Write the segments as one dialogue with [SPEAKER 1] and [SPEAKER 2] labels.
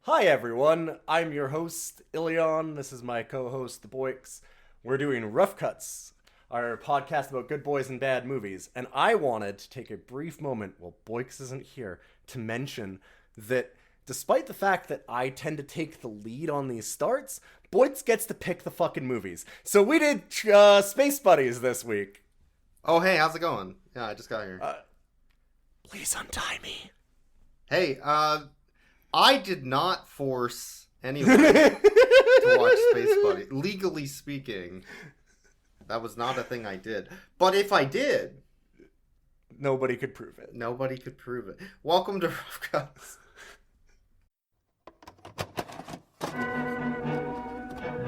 [SPEAKER 1] Hi everyone, I'm your host, Ilion. This is my co-host, The Boix. We're doing Rough Cuts, our podcast about good boys and bad movies. And I wanted to take a brief moment while Boix isn't here to mention that despite the fact that I tend to take the lead on these starts, Boix gets to pick the fucking movies. So we did Space Buddies this week.
[SPEAKER 2] Oh, hey, how's it going? Yeah, I just got here.
[SPEAKER 1] Please untie me.
[SPEAKER 2] Hey, I did not force anyone to watch Space Buddy. Legally speaking, that was not a thing I did. But if I did...
[SPEAKER 1] Nobody could prove it.
[SPEAKER 2] Nobody could prove it. Welcome to Rough Cuts.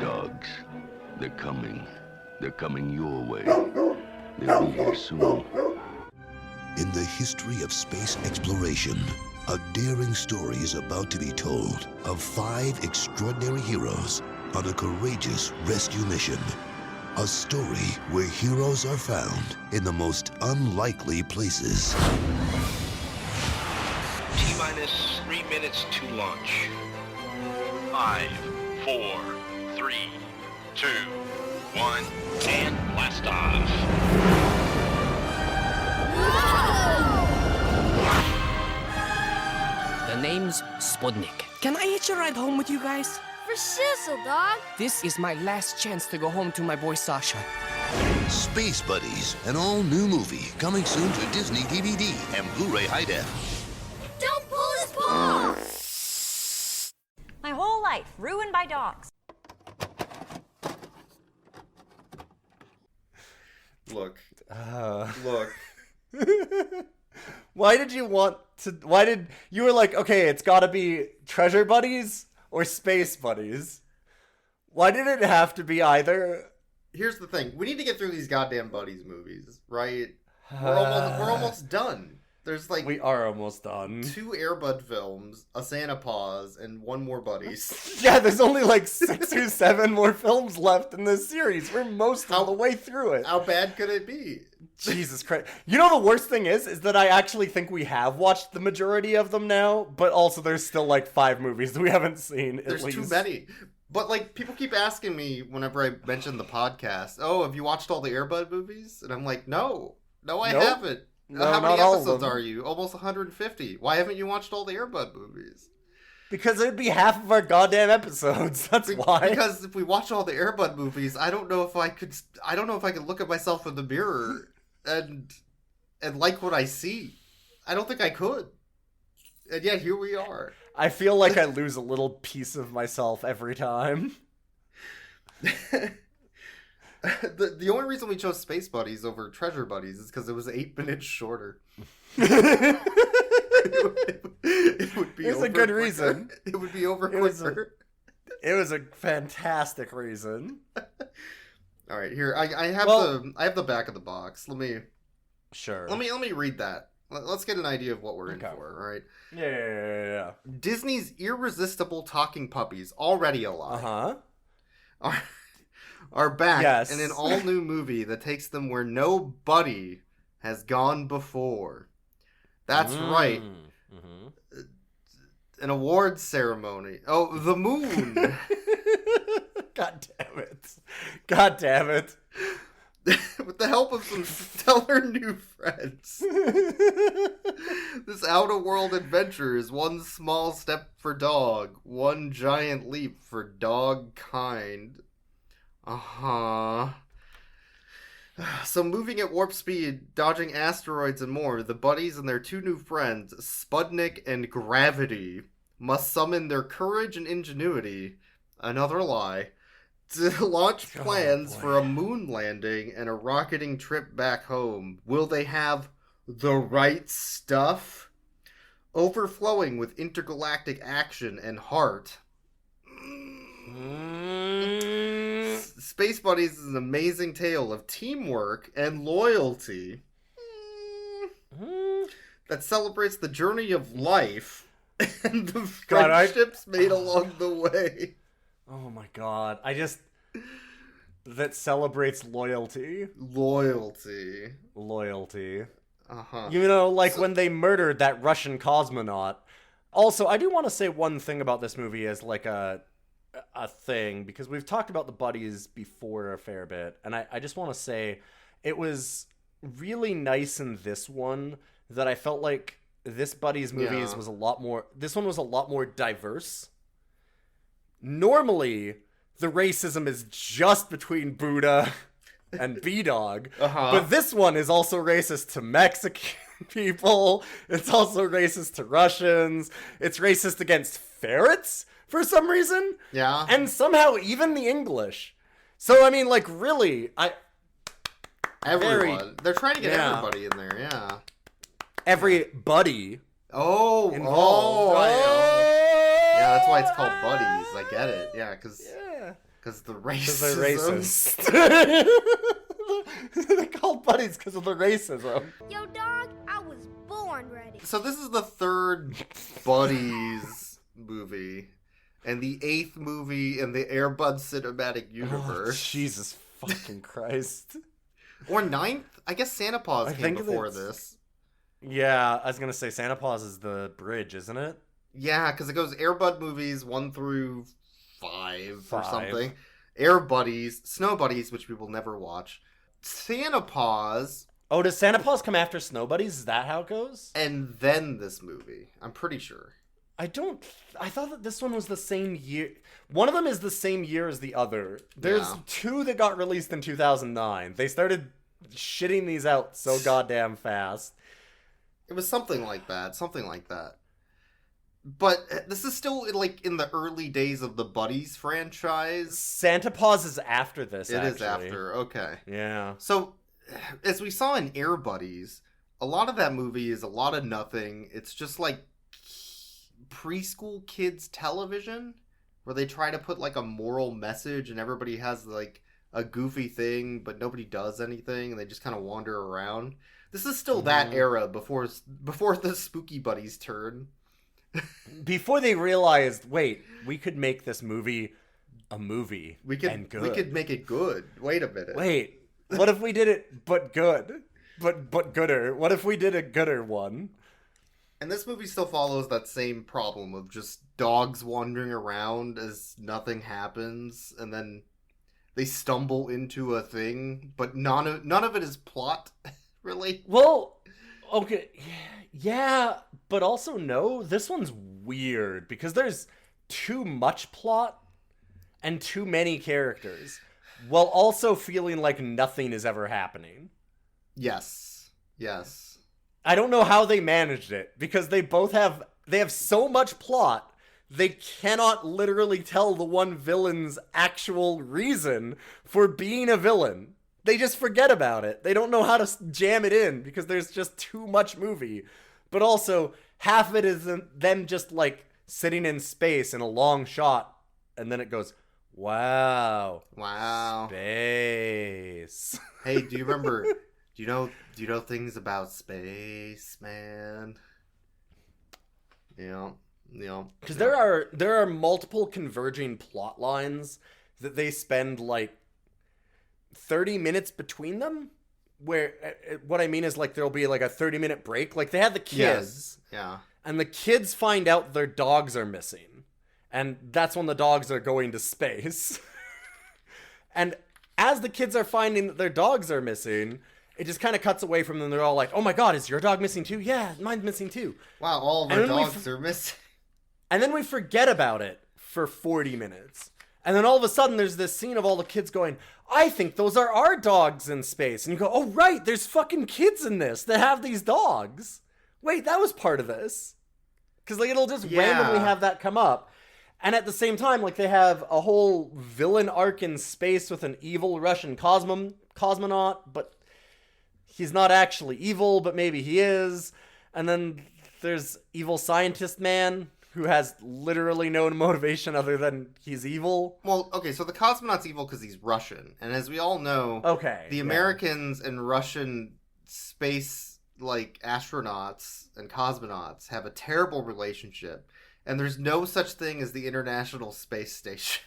[SPEAKER 3] Dogs, they're coming. They're coming your way. They'll be here soon.
[SPEAKER 4] In the history of space exploration, a daring story is about to be told of 5 extraordinary heroes on a courageous rescue mission. A story where heroes are found in the most unlikely places.
[SPEAKER 5] T-minus 3 minutes to launch. 5, 4, 3, 2, 1, and blast off.
[SPEAKER 6] The name's Sputnik. Can I hitch a ride home with you guys?
[SPEAKER 7] For shizzle, dog.
[SPEAKER 6] This is my last chance to go home to my boy Sasha.
[SPEAKER 4] Space Buddies, an all-new movie coming soon to Disney DVD and Blu-ray High Def.
[SPEAKER 7] Don't pull his paw!
[SPEAKER 8] My whole life ruined by dogs.
[SPEAKER 2] Look.
[SPEAKER 1] Look. Why did you were like, okay, it's gotta be Treasure Buddies or Space Buddies? Why did it have to be either?
[SPEAKER 2] Here's the thing. We need to get through these goddamn Buddies movies, right? We're almost done. There's like...
[SPEAKER 1] We are almost done.
[SPEAKER 2] 2 Air Bud films, a Santa Paws, and 1 more Buddies.
[SPEAKER 1] Yeah, there's only like 6 or 7 more films left in this series. We're most all the way through it.
[SPEAKER 2] How bad could it be?
[SPEAKER 1] Jesus Christ. You know the worst thing is that I actually think we have watched the majority of them now, but also there's still like 5 movies that we haven't seen at
[SPEAKER 2] There's
[SPEAKER 1] least.
[SPEAKER 2] too many. But like, people keep asking me whenever I mention the podcast, oh, have you watched all the Air Bud movies? And I'm like, no, I
[SPEAKER 1] Nope.
[SPEAKER 2] haven't.
[SPEAKER 1] No,
[SPEAKER 2] How many
[SPEAKER 1] not all of
[SPEAKER 2] episodes
[SPEAKER 1] them.
[SPEAKER 2] are you? Almost 150. Why haven't you watched all the Air Bud movies?
[SPEAKER 1] Because it'd be half of our goddamn episodes. That's why.
[SPEAKER 2] Because if we watch all the Air Bud movies, I don't know if I could look at myself in the mirror and like what I see. I don't think I could. And yet here we are.
[SPEAKER 1] I feel like I lose a little piece of myself every time.
[SPEAKER 2] The only reason we chose Space Buddies over Treasure Buddies is because it was 8 minutes shorter. It would be.
[SPEAKER 1] It's a good reason.
[SPEAKER 2] It would be over quicker.
[SPEAKER 1] It was a fantastic reason.
[SPEAKER 2] All right, here I have the back of the box. Let me read that. Let's get an idea of what we're in for. All right.
[SPEAKER 1] Yeah.
[SPEAKER 2] Disney's irresistible talking puppies, already alive. Are back in an all-new movie that takes them where nobody has gone before. That's right. Mm-hmm. An awards ceremony. Oh, the moon.
[SPEAKER 1] God damn it.
[SPEAKER 2] With the help of some stellar new friends. This outer-world adventure is one small step for dog, one giant leap for dog kind. So moving at warp speed, dodging asteroids and more, the buddies and their 2 new friends, Sputnik and Gravity, must summon their courage and ingenuity, another lie, to launch plans for a moon landing and a rocketing trip back home. Will they have the right stuff? Overflowing with intergalactic action and heart. Space Buddies is an amazing tale of teamwork and loyalty that celebrates the journey of life and the friendships made along the way.
[SPEAKER 1] Oh my god. That celebrates loyalty.
[SPEAKER 2] Loyalty.
[SPEAKER 1] Loyalty.
[SPEAKER 2] Uh-huh.
[SPEAKER 1] You know, like when they murdered that Russian cosmonaut, Also, I do want to say one thing about this movie as like a thing, because we've talked about the buddies before a fair bit, and I just want to say it was really nice in this one that I felt like this buddies movies was a lot more, this one was a lot more diverse. Normally, the racism is just between Buddha and B-Dog, but this one is also racist to Mexican people, it's also racist to Russians, it's racist against ferrets for some reason, and somehow even the English. So I mean, like, really,
[SPEAKER 2] everyone, they're trying to get everybody in there,
[SPEAKER 1] everybody
[SPEAKER 2] involved. Yeah, that's why it's called buddies. I get it. Yeah, because the racism.
[SPEAKER 1] They're racist. They're called buddies because of the racism.
[SPEAKER 7] Yo, dog, I was born ready.
[SPEAKER 2] So this is the third buddies movie, and the 8th movie in the Air Bud cinematic universe.
[SPEAKER 1] Oh, Jesus fucking Christ.
[SPEAKER 2] Or 9th? I guess Santa Paws came before this.
[SPEAKER 1] Yeah, I was gonna say Santa Paws is the bridge, isn't it?
[SPEAKER 2] Yeah, because it goes Air Bud movies 1 through 5 or something. Air Buddies, Snow Buddies, which we will never watch. Santa Paws.
[SPEAKER 1] Oh, does Santa Paws come after Snow Buddies? Is that how it goes?
[SPEAKER 2] And then this movie. I'm pretty sure.
[SPEAKER 1] I thought that this one was the same year. One of them is the same year as the other. There's 2 that got released in 2009. They started shitting these out so goddamn fast.
[SPEAKER 2] It was something like that. But this is still, like, in the early days of the Buddies franchise.
[SPEAKER 1] Santa Paws is after this,
[SPEAKER 2] It is after, okay.
[SPEAKER 1] Yeah.
[SPEAKER 2] So, as we saw in Air Buddies, a lot of that movie is a lot of nothing. It's just, like, preschool kids television, where they try to put, like, a moral message, and everybody has, like, a goofy thing, but nobody does anything, and they just kind of wander around. This is still that era before the Spooky Buddies turn.
[SPEAKER 1] Before they realized, wait, we could make this movie a movie.
[SPEAKER 2] We could make it good. Wait a minute.
[SPEAKER 1] Wait, what if we did it but good? But gooder. What if we did a gooder one?
[SPEAKER 2] And this movie still follows that same problem of just dogs wandering around as nothing happens, and then they stumble into a thing, but none of it is plot related.
[SPEAKER 1] Well, okay, yeah, but also no, this one's weird because there's too much plot and too many characters, while also feeling like nothing is ever happening.
[SPEAKER 2] Yes.
[SPEAKER 1] I don't know how they managed it, because they have so much plot, they cannot literally tell the one villain's actual reason for being a villain. They just forget about it. They don't know how to jam it in because there's just too much movie. But also, half of it is them just, like, sitting in space in a long shot, and then it goes, wow. Space.
[SPEAKER 2] Hey, do you remember, do you know things about space, man? Yeah.
[SPEAKER 1] Because there are multiple converging plot lines that they spend, like, 30 minutes between them, where what I mean is, like, there'll be like a 30-minute break. Like, they had the kids, and the kids find out their dogs are missing, and that's when the dogs are going to space. And as the kids are finding that their dogs are missing, it just kind of cuts away from them. They're all like, oh my god, is your dog missing too? Yeah, mine's missing too.
[SPEAKER 2] Wow, all of our dogs are missing.
[SPEAKER 1] And then we forget about it for 40 minutes. And then all of a sudden, there's this scene of all the kids going, I think those are our dogs in space. And you go, oh, right, there's fucking kids in this that have these dogs. Wait, that was part of this. Because, like, it'll just randomly have that come up. And at the same time, like, they have a whole villain arc in space with an evil Russian cosmonaut, but he's not actually evil, but maybe he is. And then there's evil scientist man, who has literally no motivation other than he's evil.
[SPEAKER 2] Well, okay, so the cosmonaut's evil because he's Russian. And as we all know, the Americans and Russian space, like, astronauts and cosmonauts have a terrible relationship. And there's no such thing as the International Space Station.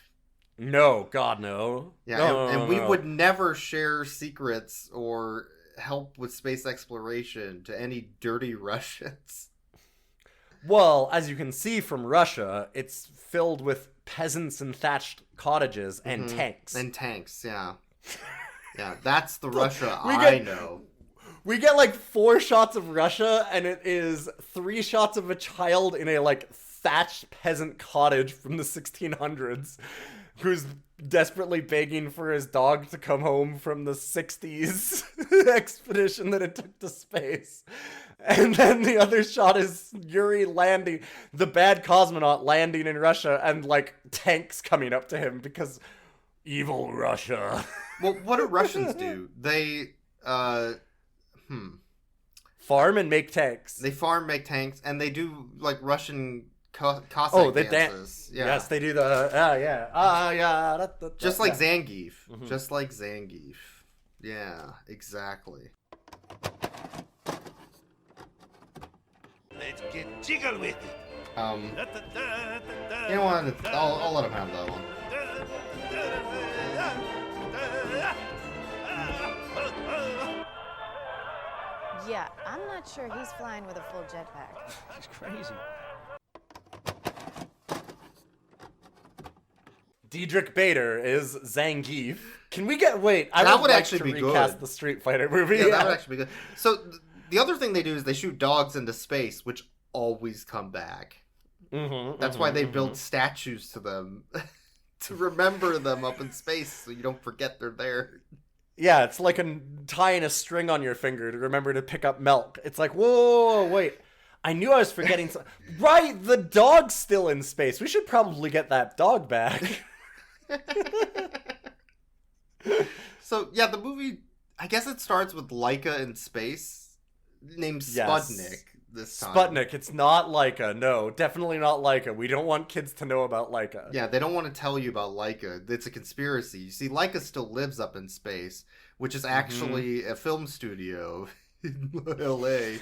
[SPEAKER 1] No, God, no.
[SPEAKER 2] Yeah,
[SPEAKER 1] no,
[SPEAKER 2] we would never share secrets or help with space exploration to any dirty Russians.
[SPEAKER 1] Well, as you can see from Russia, it's filled with peasants and thatched cottages and tanks.
[SPEAKER 2] And tanks, yeah. Yeah, that's the Russia I know.
[SPEAKER 1] We get like 4 shots of Russia, and it is 3 shots of a child in a like thatched peasant cottage from the 1600s who's desperately begging for his dog to come home from the 60s expedition that it took to space. And then the other shot is Yuri landing, the bad cosmonaut landing in Russia, and like tanks coming up to him because evil Russia.
[SPEAKER 2] Well, what do Russians do? They,
[SPEAKER 1] farm and make tanks.
[SPEAKER 2] They farm, make tanks, and they do like Russian Cossack dances. Yeah.
[SPEAKER 1] Yes, they do the
[SPEAKER 2] Just like Zangief. Just like Zangief. Yeah, exactly.
[SPEAKER 4] Let's get jiggle with it.
[SPEAKER 2] You know what? I'll let him have that one.
[SPEAKER 9] Yeah, I'm not sure he's flying with a full jetpack.
[SPEAKER 6] He's crazy.
[SPEAKER 1] Diedrich Bader is Zangief. Can we get I
[SPEAKER 2] that
[SPEAKER 1] would
[SPEAKER 2] would
[SPEAKER 1] like
[SPEAKER 2] actually
[SPEAKER 1] to
[SPEAKER 2] be
[SPEAKER 1] recast
[SPEAKER 2] good.
[SPEAKER 1] the Street Fighter movie.
[SPEAKER 2] Yeah, that would actually be good. So the other thing they do is they shoot dogs into space, which always come back. That's why they build statues to them to remember them up in space, so you don't forget they're there.
[SPEAKER 1] Yeah, it's like tying a string on your finger to remember to pick up milk. It's like, whoa, wait. I knew I was forgetting something. Right, the dog's still in space. We should probably get that dog back.
[SPEAKER 2] So, yeah, the movie, I guess it starts with Laika in space, named Sputnik this time.
[SPEAKER 1] Sputnik, it's not Laika. No, definitely not Laika. We don't want kids to know about Laika.
[SPEAKER 2] Yeah, they don't want to tell you about Laika. It's a conspiracy. You see, Laika still lives up in space, which is actually a film studio in L.A.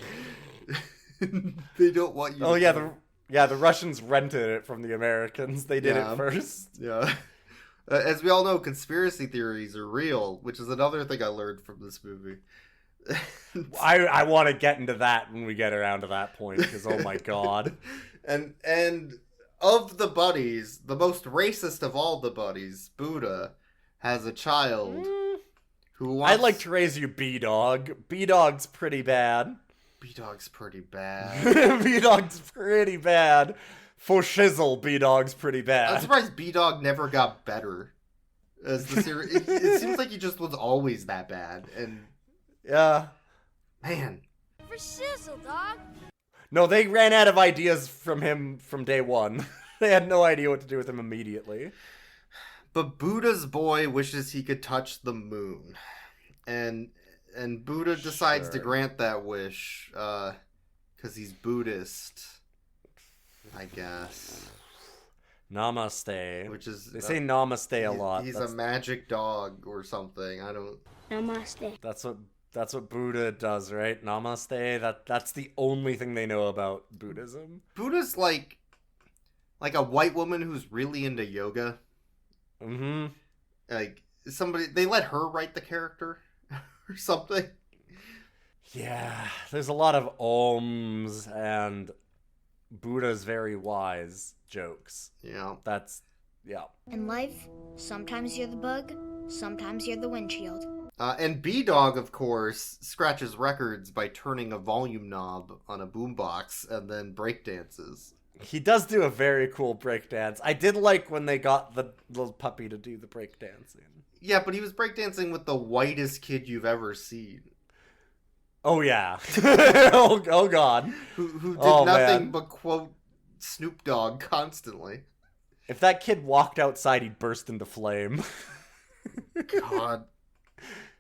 [SPEAKER 2] They don't want you to
[SPEAKER 1] the Russians rented it from the Americans. They did it first.
[SPEAKER 2] Yeah. As we all know, conspiracy theories are real, which is another thing I learned from this movie.
[SPEAKER 1] I want to get into that when we get around to that point, because oh my god.
[SPEAKER 2] And of the buddies, the most racist of all the buddies, Buddha, has a child who wants...
[SPEAKER 1] I'd like to raise you B-Dog. B-Dog's pretty bad.
[SPEAKER 2] B-Dog's pretty bad.
[SPEAKER 1] B-Dog's pretty bad. For shizzle, B-Dog's pretty bad.
[SPEAKER 2] I'm surprised B-Dog never got better as the series. It seems like he just was always that bad. And
[SPEAKER 1] yeah,
[SPEAKER 2] man,
[SPEAKER 7] For shizzle, dog.
[SPEAKER 1] no, they ran out of ideas from him from day one. They had no idea what to do with him immediately.
[SPEAKER 2] But Buddha's boy wishes he could touch the moon, and Buddha decides to grant that wish because he's Buddhist, I guess.
[SPEAKER 1] Namaste.
[SPEAKER 2] Which is
[SPEAKER 1] they say namaste a lot.
[SPEAKER 2] He's a magic dog or something. I don't.
[SPEAKER 7] Namaste.
[SPEAKER 1] That's what Buddha does, right? Namaste. That's the only thing they know about Buddhism.
[SPEAKER 2] Buddha's like a white woman who's really into yoga.
[SPEAKER 1] Mm-hmm.
[SPEAKER 2] Like somebody, they let her write the character or something.
[SPEAKER 1] Yeah, there's a lot of ohms and Buddha's very wise jokes.
[SPEAKER 2] Yeah.
[SPEAKER 7] In life, sometimes you're the bug, sometimes you're the windshield.
[SPEAKER 2] And B-Dog, of course, scratches records by turning a volume knob on a boombox and then breakdances.
[SPEAKER 1] He does do a very cool breakdance. I did like when they got the little puppy to do the breakdancing.
[SPEAKER 2] Yeah, but he was breakdancing with the whitest kid you've ever seen.
[SPEAKER 1] Oh, yeah. oh, God.
[SPEAKER 2] Who did nothing but quote Snoop Dogg constantly.
[SPEAKER 1] If that kid walked outside, he'd burst into flame.
[SPEAKER 2] God.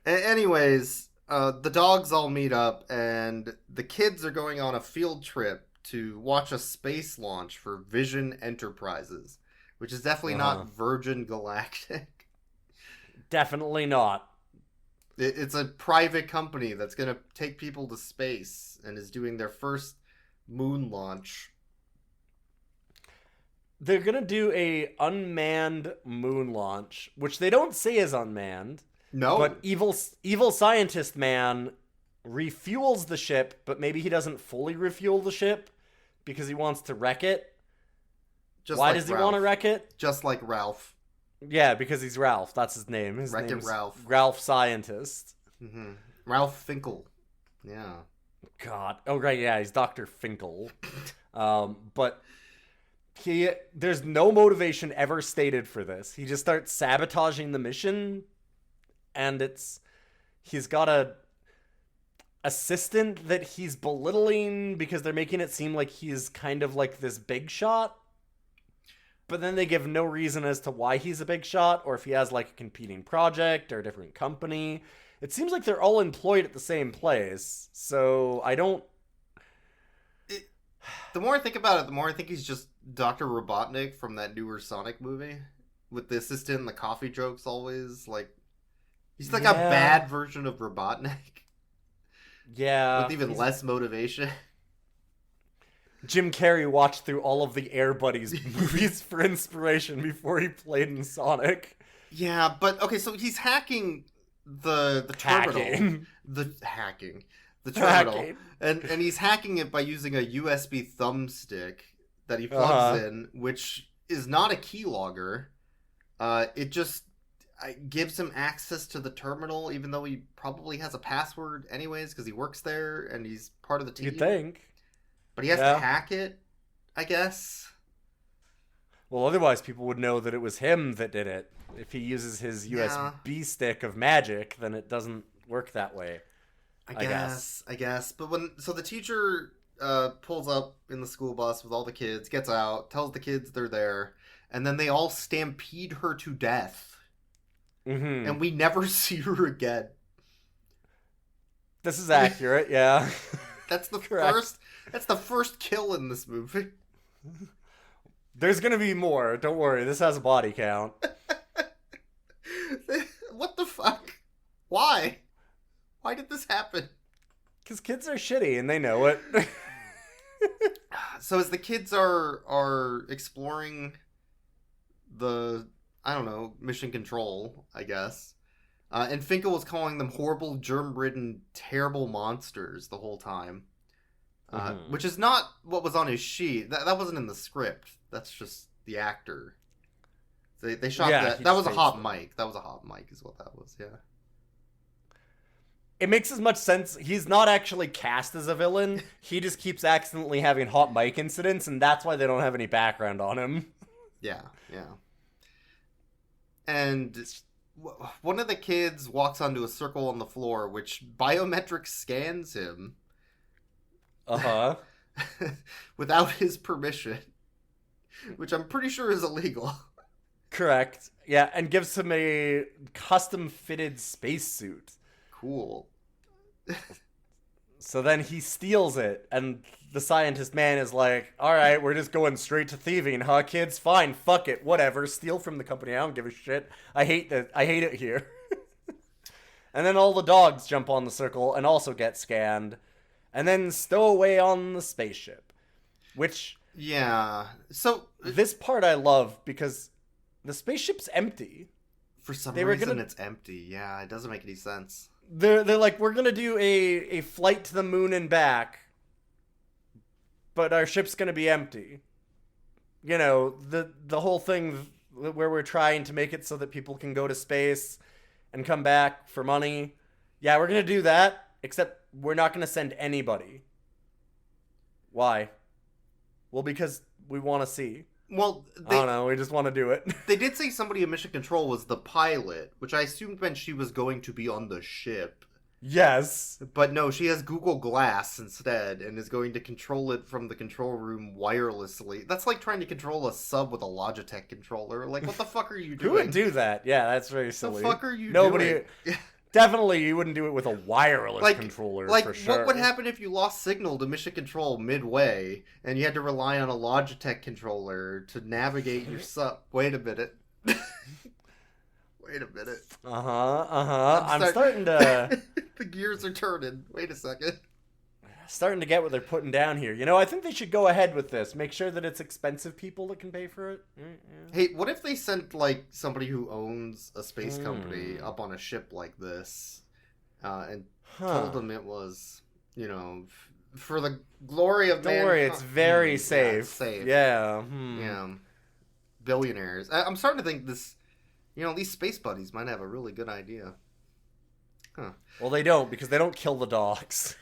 [SPEAKER 2] Anyways, the dogs all meet up, and the kids are going on a field trip to watch a space launch for Vision Enterprises, which is definitely not Virgin Galactic.
[SPEAKER 1] Definitely not.
[SPEAKER 2] It's a private company that's going to take people to space and is doing their first moon launch.
[SPEAKER 1] They're going to do a unmanned moon launch, which they don't say is unmanned.
[SPEAKER 2] No.
[SPEAKER 1] But evil scientist man refuels the ship, but maybe he doesn't fully refuel the ship because he wants to wreck it.
[SPEAKER 2] Just
[SPEAKER 1] Why
[SPEAKER 2] like
[SPEAKER 1] does he
[SPEAKER 2] Ralph.
[SPEAKER 1] want to wreck it?
[SPEAKER 2] Just like Ralph.
[SPEAKER 1] Yeah, because he's Ralph. That's his name. His
[SPEAKER 2] Wreck-It
[SPEAKER 1] name's
[SPEAKER 2] Ralph.
[SPEAKER 1] Ralph Scientist.
[SPEAKER 2] Mm-hmm. Ralph Finkel. Yeah.
[SPEAKER 1] God. Oh, right, yeah, he's Dr. Finkel. But there's no motivation ever stated for this. He just starts sabotaging the mission, and he's got a assistant that he's belittling because they're making it seem like he's kind of like this big shot. But then they give no reason as to why he's a big shot, or if he has like a competing project or a different company. It seems like they're all employed at the same place, so I don't...
[SPEAKER 2] The more I think about it, the more I think he's just Dr. Robotnik from that newer Sonic movie. With the assistant and the coffee jokes always. Like, he's like a bad version of Robotnik.
[SPEAKER 1] Yeah.
[SPEAKER 2] With even less motivation.
[SPEAKER 1] Jim Carrey watched through all of the Air Buddies movies for inspiration before he played in Sonic.
[SPEAKER 2] Yeah, but okay, so he's hacking the terminal.
[SPEAKER 1] Hacking.
[SPEAKER 2] The terminal.
[SPEAKER 1] Hacking.
[SPEAKER 2] And he's hacking it by using a USB thumbstick that he plugs in, which is not a keylogger. It just gives him access to the terminal, even though he probably has a password anyways, because he works there and he's part of the team.
[SPEAKER 1] You'd think.
[SPEAKER 2] But he has to hack it, I guess.
[SPEAKER 1] Well, otherwise people would know that it was him that did it. If he uses his USB stick of magic, then it doesn't work that way. I guess. But
[SPEAKER 2] so the teacher pulls up in the school bus with all the kids, gets out, tells the kids they're there, and then they all stampede her to death.
[SPEAKER 1] Mm-hmm.
[SPEAKER 2] And we never see her again.
[SPEAKER 1] This is accurate, yeah.
[SPEAKER 2] That's the first. That's the first kill in this movie.
[SPEAKER 1] There's gonna be more. Don't worry. This has a body count.
[SPEAKER 2] What the fuck? Why? Why did this happen?
[SPEAKER 1] Because kids are shitty and they know it.
[SPEAKER 2] So as the kids are exploring the, I don't know, mission control, I guess. And Finkel was calling them horrible, germ-ridden, terrible monsters the whole time. Which is not what was on his sheet. That wasn't in the script. That's just the actor. They shot that. That was a hot mic. That was a hot mic is what that was, yeah.
[SPEAKER 1] It makes as much sense. He's not actually cast as a villain. He just keeps accidentally having hot mic incidents, and that's why they don't have any background on him.
[SPEAKER 2] Yeah. And one of the kids walks onto a circle on the floor, which biometric scans him.
[SPEAKER 1] Uh-huh.
[SPEAKER 2] Without his permission. Which I'm pretty sure is illegal.
[SPEAKER 1] Correct. Yeah, and gives him a custom-fitted spacesuit.
[SPEAKER 2] Cool.
[SPEAKER 1] So then he steals it, and the scientist man is like, alright, we're just going straight to thieving, huh, kids? Fine, fuck it, whatever. Steal from the company, I don't give a shit. I hate it here. And then all the dogs jump on the circle and also get scanned, and then stow away on the spaceship. Which...
[SPEAKER 2] Yeah. So...
[SPEAKER 1] This part I love, because the spaceship's empty.
[SPEAKER 2] For some reason it's empty. Yeah, it doesn't make any sense.
[SPEAKER 1] They're like, we're gonna do a flight to the moon and back, but our ship's gonna be empty. You know, the whole thing where we're trying to make it so that people can go to space and come back for money. Yeah, we're gonna do that, except we're not gonna send anybody. Why? Well, because we want to see.
[SPEAKER 2] Well,
[SPEAKER 1] I don't know, we just want to do it.
[SPEAKER 2] They did say somebody in Mission Control was the pilot, which I assumed meant she was going to be on the ship.
[SPEAKER 1] Yes.
[SPEAKER 2] But no, she has Google Glass instead, and is going to control it from the control room wirelessly. That's like trying to control a sub with a Logitech controller. Like, what the fuck are you doing?
[SPEAKER 1] Who would do that? Yeah, that's very silly.
[SPEAKER 2] What the fuck are you
[SPEAKER 1] doing?
[SPEAKER 2] Yeah.
[SPEAKER 1] Definitely, you wouldn't do it with a wireless controller, for sure.
[SPEAKER 2] What would happen if you lost signal to Mission Control midway, and you had to rely on a Logitech controller to navigate your sub? Wait a minute. Wait a minute.
[SPEAKER 1] I'm starting to...
[SPEAKER 2] The gears are turning. Wait a second.
[SPEAKER 1] Starting to get what they're putting down here. You know, I think they should go ahead with this. Make sure that it's expensive people that can pay for it. Yeah.
[SPEAKER 2] Hey, what if they sent, like, somebody who owns a space company up on a ship like this and told them it was, you know, For the glory of
[SPEAKER 1] Don't worry, it's very safe.
[SPEAKER 2] Yeah, it's safe.
[SPEAKER 1] Yeah.
[SPEAKER 2] Yeah. Billionaires. I'm starting to think this, these space buddies might have a really good idea. Huh.
[SPEAKER 1] Well, they don't, because they don't kill the dogs.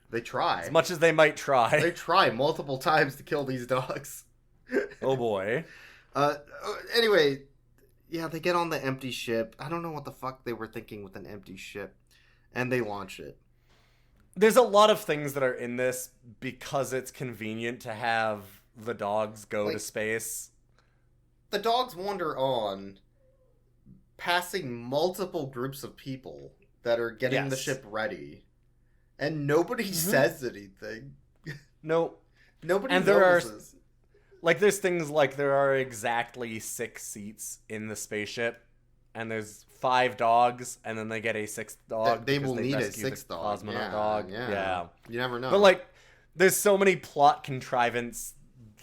[SPEAKER 2] They try.
[SPEAKER 1] As much as they might try.
[SPEAKER 2] They try multiple times to kill these dogs.
[SPEAKER 1] Oh boy.
[SPEAKER 2] Anyway, yeah, they get on the empty ship. I don't know what the fuck they were thinking with an empty ship. And they launch it.
[SPEAKER 1] There's a lot of things that are in this because it's convenient to have the dogs go to space.
[SPEAKER 2] The dogs wander on, passing multiple groups of people that are getting the ship ready. And nobody says anything.
[SPEAKER 1] No.
[SPEAKER 2] Nobody
[SPEAKER 1] and
[SPEAKER 2] notices.
[SPEAKER 1] There's things like there are exactly 6 seats in the spaceship. And there's 5 dogs, and then they get a 6th dog.
[SPEAKER 2] They will need a 6th dog.
[SPEAKER 1] Cosmonaut dog. Yeah.
[SPEAKER 2] You never know.
[SPEAKER 1] But, there's so many plot contrivance.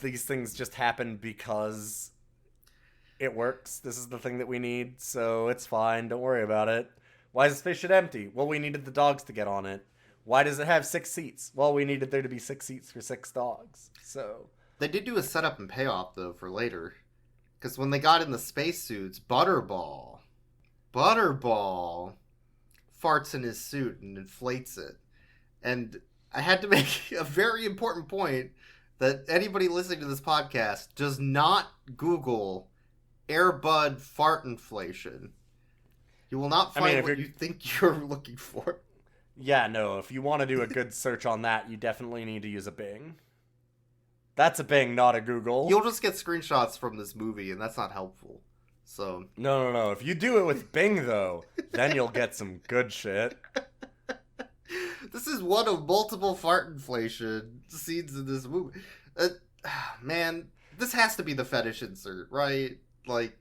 [SPEAKER 1] These things just happen because it works. This is the thing that we need, so it's fine. Don't worry about it. Why is the spaceship empty? Well, we needed the dogs to get on it. Why does it have 6 seats? Well, we needed there to be 6 seats for 6 dogs. So
[SPEAKER 2] they did do a setup and payoff, though, for later. Because when they got in the spacesuits, Butterball farts in his suit and inflates it. And I had to make a very important point that anybody listening to this podcast does not Google Airbud fart inflation. You will not find what you think you're looking for.
[SPEAKER 1] Yeah, no, if you want to do a good search on that, you definitely need to use a Bing. That's a Bing, not a Google.
[SPEAKER 2] You'll just get screenshots from this movie, and that's not helpful. So
[SPEAKER 1] No. If you do it with Bing, though, then you'll get some good shit.
[SPEAKER 2] This is one of multiple fart inflation scenes in this movie. Man, this has to be the fetish insert, right? It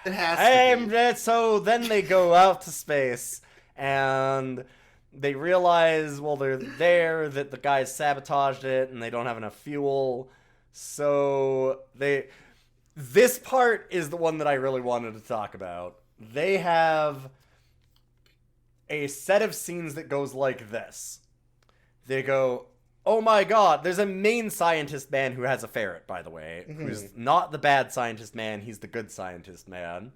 [SPEAKER 2] has to be.
[SPEAKER 1] So then they go out to space, and they realize, while they're there, that the guys sabotaged it, and they don't have enough fuel. So this part is the one that I really wanted to talk about. They have a set of scenes that goes like this. They go, oh my god, there's a main scientist man who has a ferret, by the way, who's not the bad scientist man, he's the good scientist man.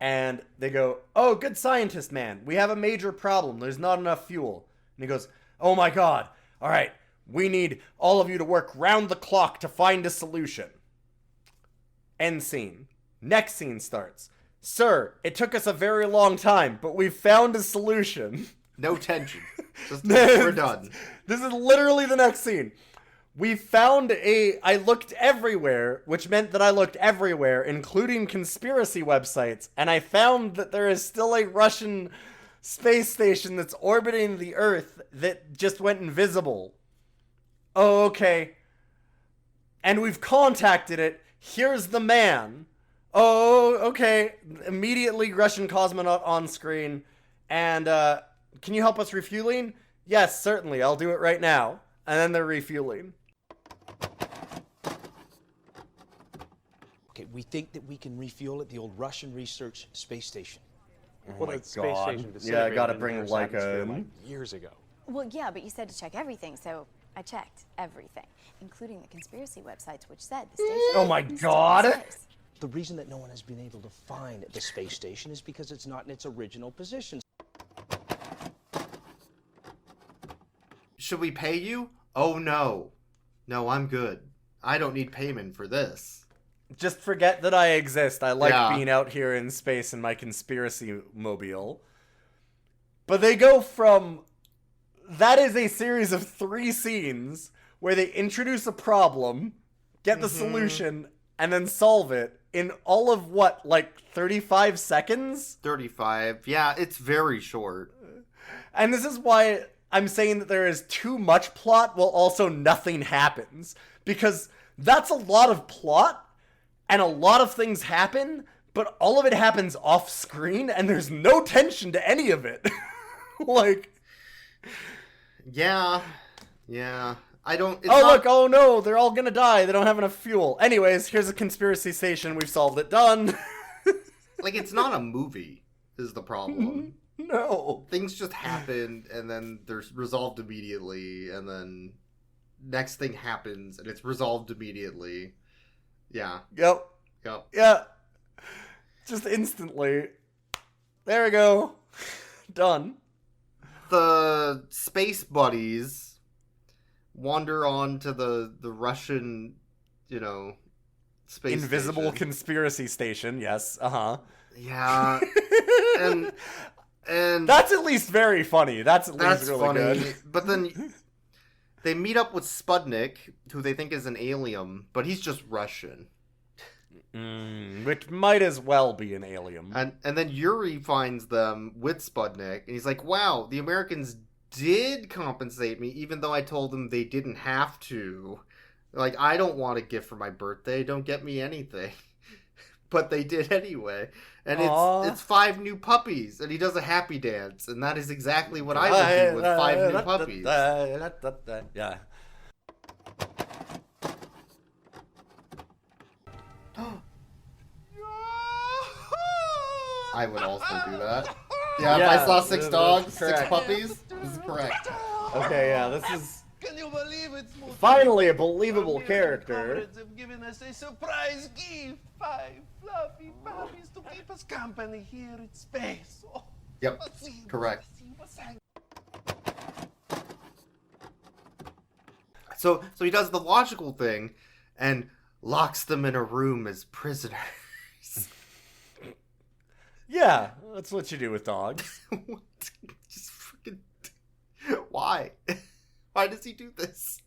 [SPEAKER 1] And they go, oh, good scientist man, we have a major problem, there's not enough fuel. And he goes, oh my god, alright, we need all of you to work round the clock to find a solution. End scene. Next scene starts. Sir, it took us a very long time, but we've found a solution.
[SPEAKER 2] No tension. Just we're done.
[SPEAKER 1] This is literally the next scene. We found I looked everywhere, which meant that I looked everywhere, including conspiracy websites, and I found that there is still a Russian space station that's orbiting the Earth that just went invisible. Oh, okay. And we've contacted it. Here's the man. Oh, okay. Immediately Russian cosmonaut on screen. And, can you help us refueling? Yes, certainly. I'll do it right now. And then they're refueling.
[SPEAKER 10] Okay, we think that we can refuel at the old Russian research space station.
[SPEAKER 1] Oh my god. Yeah, I gotta bring Leica
[SPEAKER 10] years ago.
[SPEAKER 9] Well, yeah, but you said to check everything, so I checked everything, including the conspiracy websites, which said the station.
[SPEAKER 1] Oh my god!
[SPEAKER 10] The reason that no one has been able to find the space station is because it's not in its original position.
[SPEAKER 2] Should we pay you? Oh no. No, I'm good. I don't need payment for this.
[SPEAKER 1] Just forget that I exist. I like being out here in space in my conspiracy mobile. But they go from... That is a series of 3 scenes where they introduce a problem, get the solution, and then solve it in all of what, 35 seconds?
[SPEAKER 2] 35. Yeah, it's very short.
[SPEAKER 1] And this is why I'm saying that there is too much plot while also nothing happens. Because that's a lot of plot, and a lot of things happen, but all of it happens off screen, and there's no tension to any of it.
[SPEAKER 2] Yeah. I don't...
[SPEAKER 1] Look, oh no, they're all gonna die, they don't have enough fuel. Anyways, here's a conspiracy station, we've solved it, done.
[SPEAKER 2] It's not a movie, is the problem.
[SPEAKER 1] No.
[SPEAKER 2] Things just happen, and then they're resolved immediately, and then next thing happens, and it's resolved immediately. Yeah.
[SPEAKER 1] Yep. Yeah. Just instantly. There we go. Done.
[SPEAKER 2] The space buddies wander on to the Russian, space
[SPEAKER 1] Invisible
[SPEAKER 2] station.
[SPEAKER 1] conspiracy station, yes.
[SPEAKER 2] Yeah. and
[SPEAKER 1] that's at least very funny. That's really
[SPEAKER 2] funny.
[SPEAKER 1] Good.
[SPEAKER 2] But then they meet up with Sputnik, who they think is an alien, but he's just Russian.
[SPEAKER 1] Which might as well be an alien.
[SPEAKER 2] And then Yuri finds them with Sputnik, and he's like, wow, the Americans did compensate me, even though I told them they didn't have to. Like, I don't want a gift for my birthday, don't get me anything. But they did anyway. And it's 5 new puppies, and he does a happy dance, and that is exactly what I would do with 5 new puppies.
[SPEAKER 1] Yeah.
[SPEAKER 2] I would also do that. Yeah, if I saw 6 dogs, 6 puppies, this is correct.
[SPEAKER 1] Okay, yeah, this is finally a believable character.
[SPEAKER 11] Have given us a surprise gift. 5 fluffy puppies to keep us company here in space. Oh,
[SPEAKER 2] yep, correct. So he does the logical thing and locks them in a room as prisoners.
[SPEAKER 1] Yeah, that's what you do with dogs.
[SPEAKER 2] Just freaking... Why? Why does he do this?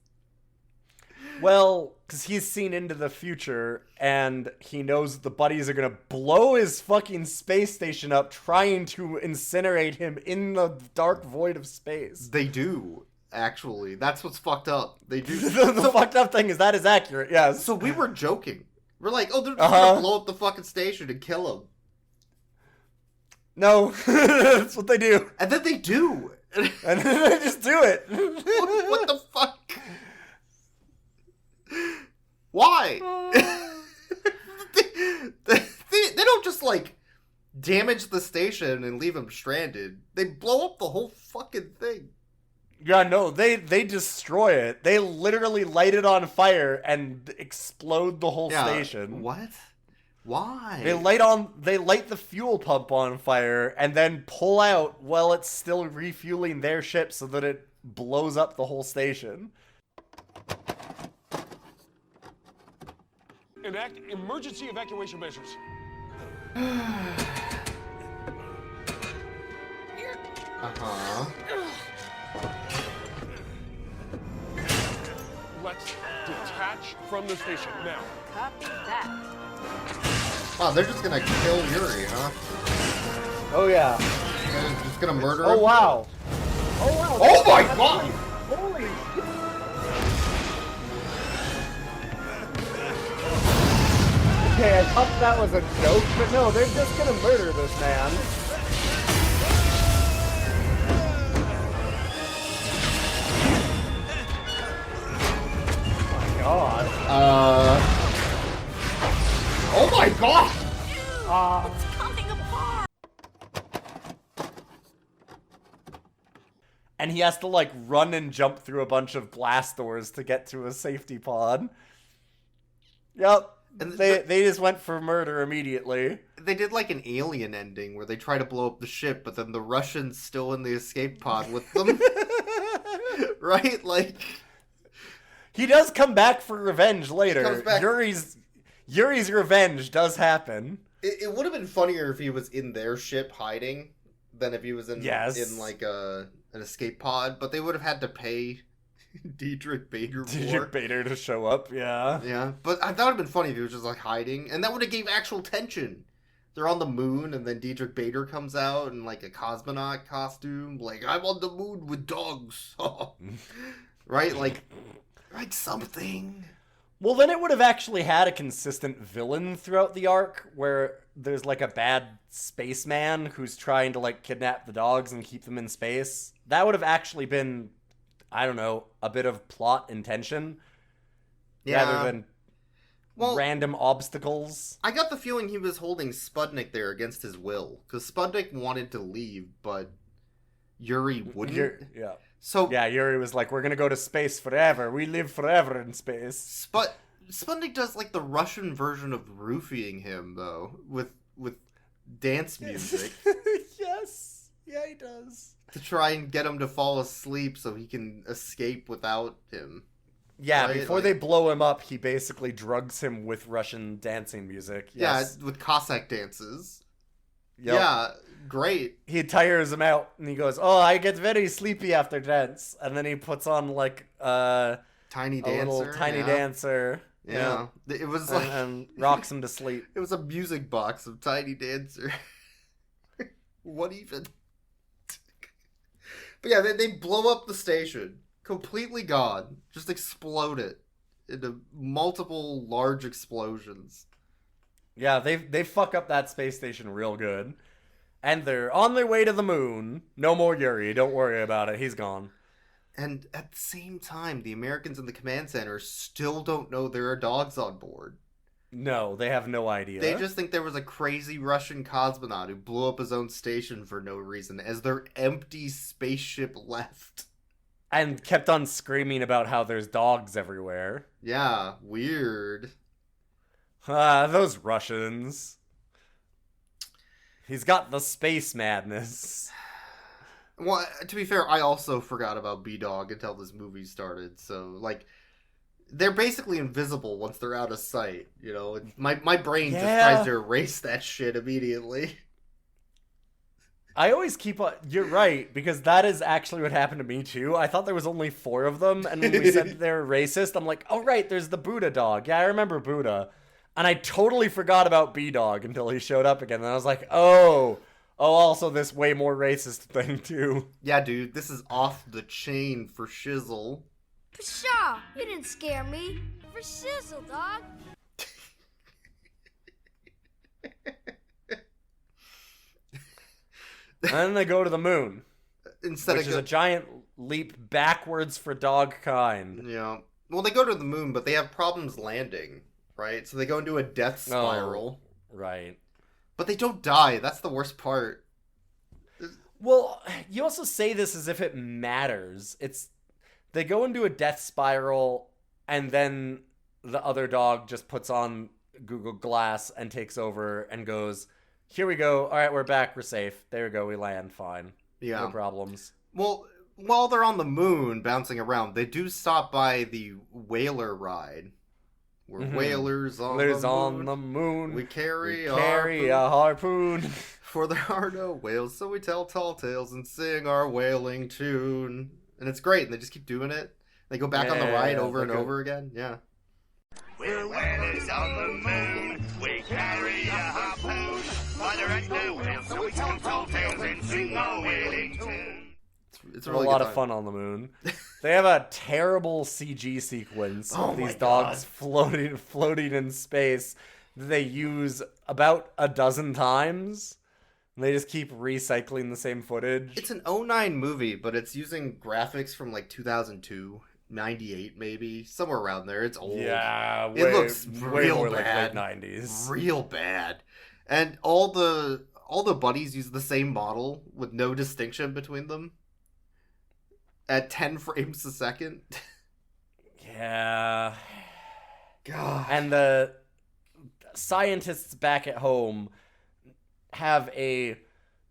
[SPEAKER 1] Well, because he's seen into the future, and he knows the buddies are gonna blow his fucking space station up, trying to incinerate him in the dark void of space.
[SPEAKER 2] They do, actually. That's what's fucked up. They do.
[SPEAKER 1] the fucked up thing is that is accurate, yes.
[SPEAKER 2] So we were joking. We're like, oh, they're just gonna blow up the fucking station and kill him.
[SPEAKER 1] No, that's what they do.
[SPEAKER 2] And then they do.
[SPEAKER 1] And then they just do it.
[SPEAKER 2] What the fuck? Why? they don't just, like, damage the station and leave him stranded. They blow up the whole fucking thing.
[SPEAKER 1] Yeah, no, they destroy it. They literally light it on fire and explode the whole station.
[SPEAKER 2] What? Why?
[SPEAKER 1] They light the fuel pump on fire and then pull out while it's still refueling their ship so that it blows up the whole station.
[SPEAKER 12] Enact emergency evacuation measures. Let's detach from the station now.
[SPEAKER 8] Copy that.
[SPEAKER 2] Wow, they're just gonna kill Yuri, huh?
[SPEAKER 1] Oh yeah.
[SPEAKER 2] They're just gonna murder him?
[SPEAKER 1] Oh wow.
[SPEAKER 2] Oh my god!
[SPEAKER 1] Holy shit. Okay, I thought that was a joke, but no, they're just gonna murder this man. Oh my god.
[SPEAKER 2] Oh my god!
[SPEAKER 8] It's coming apart.
[SPEAKER 1] And he has to, like, run and jump through a bunch of blast doors to get to a safety pod. Yep. And they just went for murder immediately.
[SPEAKER 2] They did, like, an Alien ending where they try to blow up the ship, but then the Russians still in the escape pod with them. Right? Like...
[SPEAKER 1] He does come back for revenge later.
[SPEAKER 2] Comes back.
[SPEAKER 1] Yuri's revenge does happen.
[SPEAKER 2] It would have been funnier if he was in their ship hiding than if he was in like an escape pod, but they would have had to pay Diedrich Bader
[SPEAKER 1] to show up, yeah.
[SPEAKER 2] Yeah, but that would have been funny if he was just like hiding, and that would have gave actual tension. They're on the moon, and then Diedrich Bader comes out in like a cosmonaut costume, like, I'm on the moon with dogs. Right? Like something.
[SPEAKER 1] Well, then it would have actually had a consistent villain throughout the arc, where there's like a bad spaceman who's trying to like kidnap the dogs and keep them in space. That would have actually been, I don't know, a bit of plot intention.
[SPEAKER 2] Yeah.
[SPEAKER 1] Rather than random obstacles.
[SPEAKER 2] I got the feeling he was holding Sputnik there against his will, because Sputnik wanted to leave, but Yuri wouldn't.
[SPEAKER 1] Yeah.
[SPEAKER 2] So
[SPEAKER 1] yeah, Yuri was like, "We're gonna go to space forever. We live forever in space."
[SPEAKER 2] Sputnik does like the Russian version of roofing him though, with dance music.
[SPEAKER 1] Yes, yeah, he does.
[SPEAKER 2] To try and get him to fall asleep so he can escape without him.
[SPEAKER 1] Yeah,
[SPEAKER 2] right?
[SPEAKER 1] before they blow him up, he basically drugs him with Russian dancing music. Yes.
[SPEAKER 2] Yeah, with Cossack dances.
[SPEAKER 1] Yep.
[SPEAKER 2] Yeah, great.
[SPEAKER 1] He tires him out, and he goes, "Oh, I get very sleepy after dance." And then he puts on like
[SPEAKER 2] tiny
[SPEAKER 1] little tiny dancer.
[SPEAKER 2] Yeah. It was
[SPEAKER 1] and rocks him to sleep.
[SPEAKER 2] It was a music box of Tiny Dancer. What even? But yeah, they blow up the station. Completely gone. Just explode it into multiple large explosions.
[SPEAKER 1] Yeah, they fuck up that space station real good. And they're on their way to the moon. No more Yuri. Don't worry about it. He's gone.
[SPEAKER 2] And at the same time, the Americans in the command center still don't know there are dogs on board.
[SPEAKER 1] No, they have no idea.
[SPEAKER 2] They just think there was a crazy Russian cosmonaut who blew up his own station for no reason as their empty spaceship left.
[SPEAKER 1] And kept on screaming about how there's dogs everywhere.
[SPEAKER 2] Yeah, weird.
[SPEAKER 1] Those Russians. He's got the space madness.
[SPEAKER 2] Well, to be fair, I also forgot about B-Dog until this movie started. So, like, they're basically invisible once they're out of sight. You know, my brain just tries to erase that shit immediately.
[SPEAKER 1] I always keep on... You're right, because that is actually what happened to me, too. I thought there was only 4 of them, and when we said they're racist, I'm like, oh, right, there's the Buddha dog. Yeah, I remember Buddha. And I totally forgot about B-Dog until he showed up again, and I was like, oh, also this way more racist thing, too.
[SPEAKER 2] Yeah, dude, this is off the chain for shizzle.
[SPEAKER 13] Pshaw, you didn't scare me. For shizzle, dog.
[SPEAKER 1] And then they go to the moon. Which is a giant leap backwards for dog kind.
[SPEAKER 2] Yeah. Well, they go to the moon, but they have problems landing, right? So they go into a death spiral.
[SPEAKER 1] Oh, right.
[SPEAKER 2] But they don't die. That's the worst part.
[SPEAKER 1] Well, you also say this as if it matters. They go into a death spiral, and then the other dog just puts on Google Glass and takes over and goes, here we go. All right, we're back. We're safe. There we go. We land fine.
[SPEAKER 2] Yeah.
[SPEAKER 1] No problems.
[SPEAKER 2] Well, while they're on the moon bouncing around, they do stop by the whaler ride. We're whalers on the moon. We carry
[SPEAKER 1] a harpoon.
[SPEAKER 2] For there are no whales, so we tell tall tales and sing our whaling tune. And it's great, and they just keep doing it. They go back on the ride over and over again. Yeah.
[SPEAKER 14] We're whalers on the moon. We carry a harpoon. For there ain't no whales, so we tell tall tales and sing our whaling tune.
[SPEAKER 2] It's
[SPEAKER 1] a lot of fun on the moon. They have a terrible CG sequence of these dogs floating in space that they use about a dozen times. And they just keep recycling the same footage.
[SPEAKER 2] It's an 2009 movie, but it's using graphics from like 2002, 98 maybe, somewhere around there. It's old.
[SPEAKER 1] Yeah,
[SPEAKER 2] it looks real
[SPEAKER 1] more
[SPEAKER 2] bad.
[SPEAKER 1] Like late 90s.
[SPEAKER 2] Real bad. And all the buddies use the same model with no distinction between them. At 10 frames a second.
[SPEAKER 1] Yeah.
[SPEAKER 2] God.
[SPEAKER 1] And the scientists back at home have a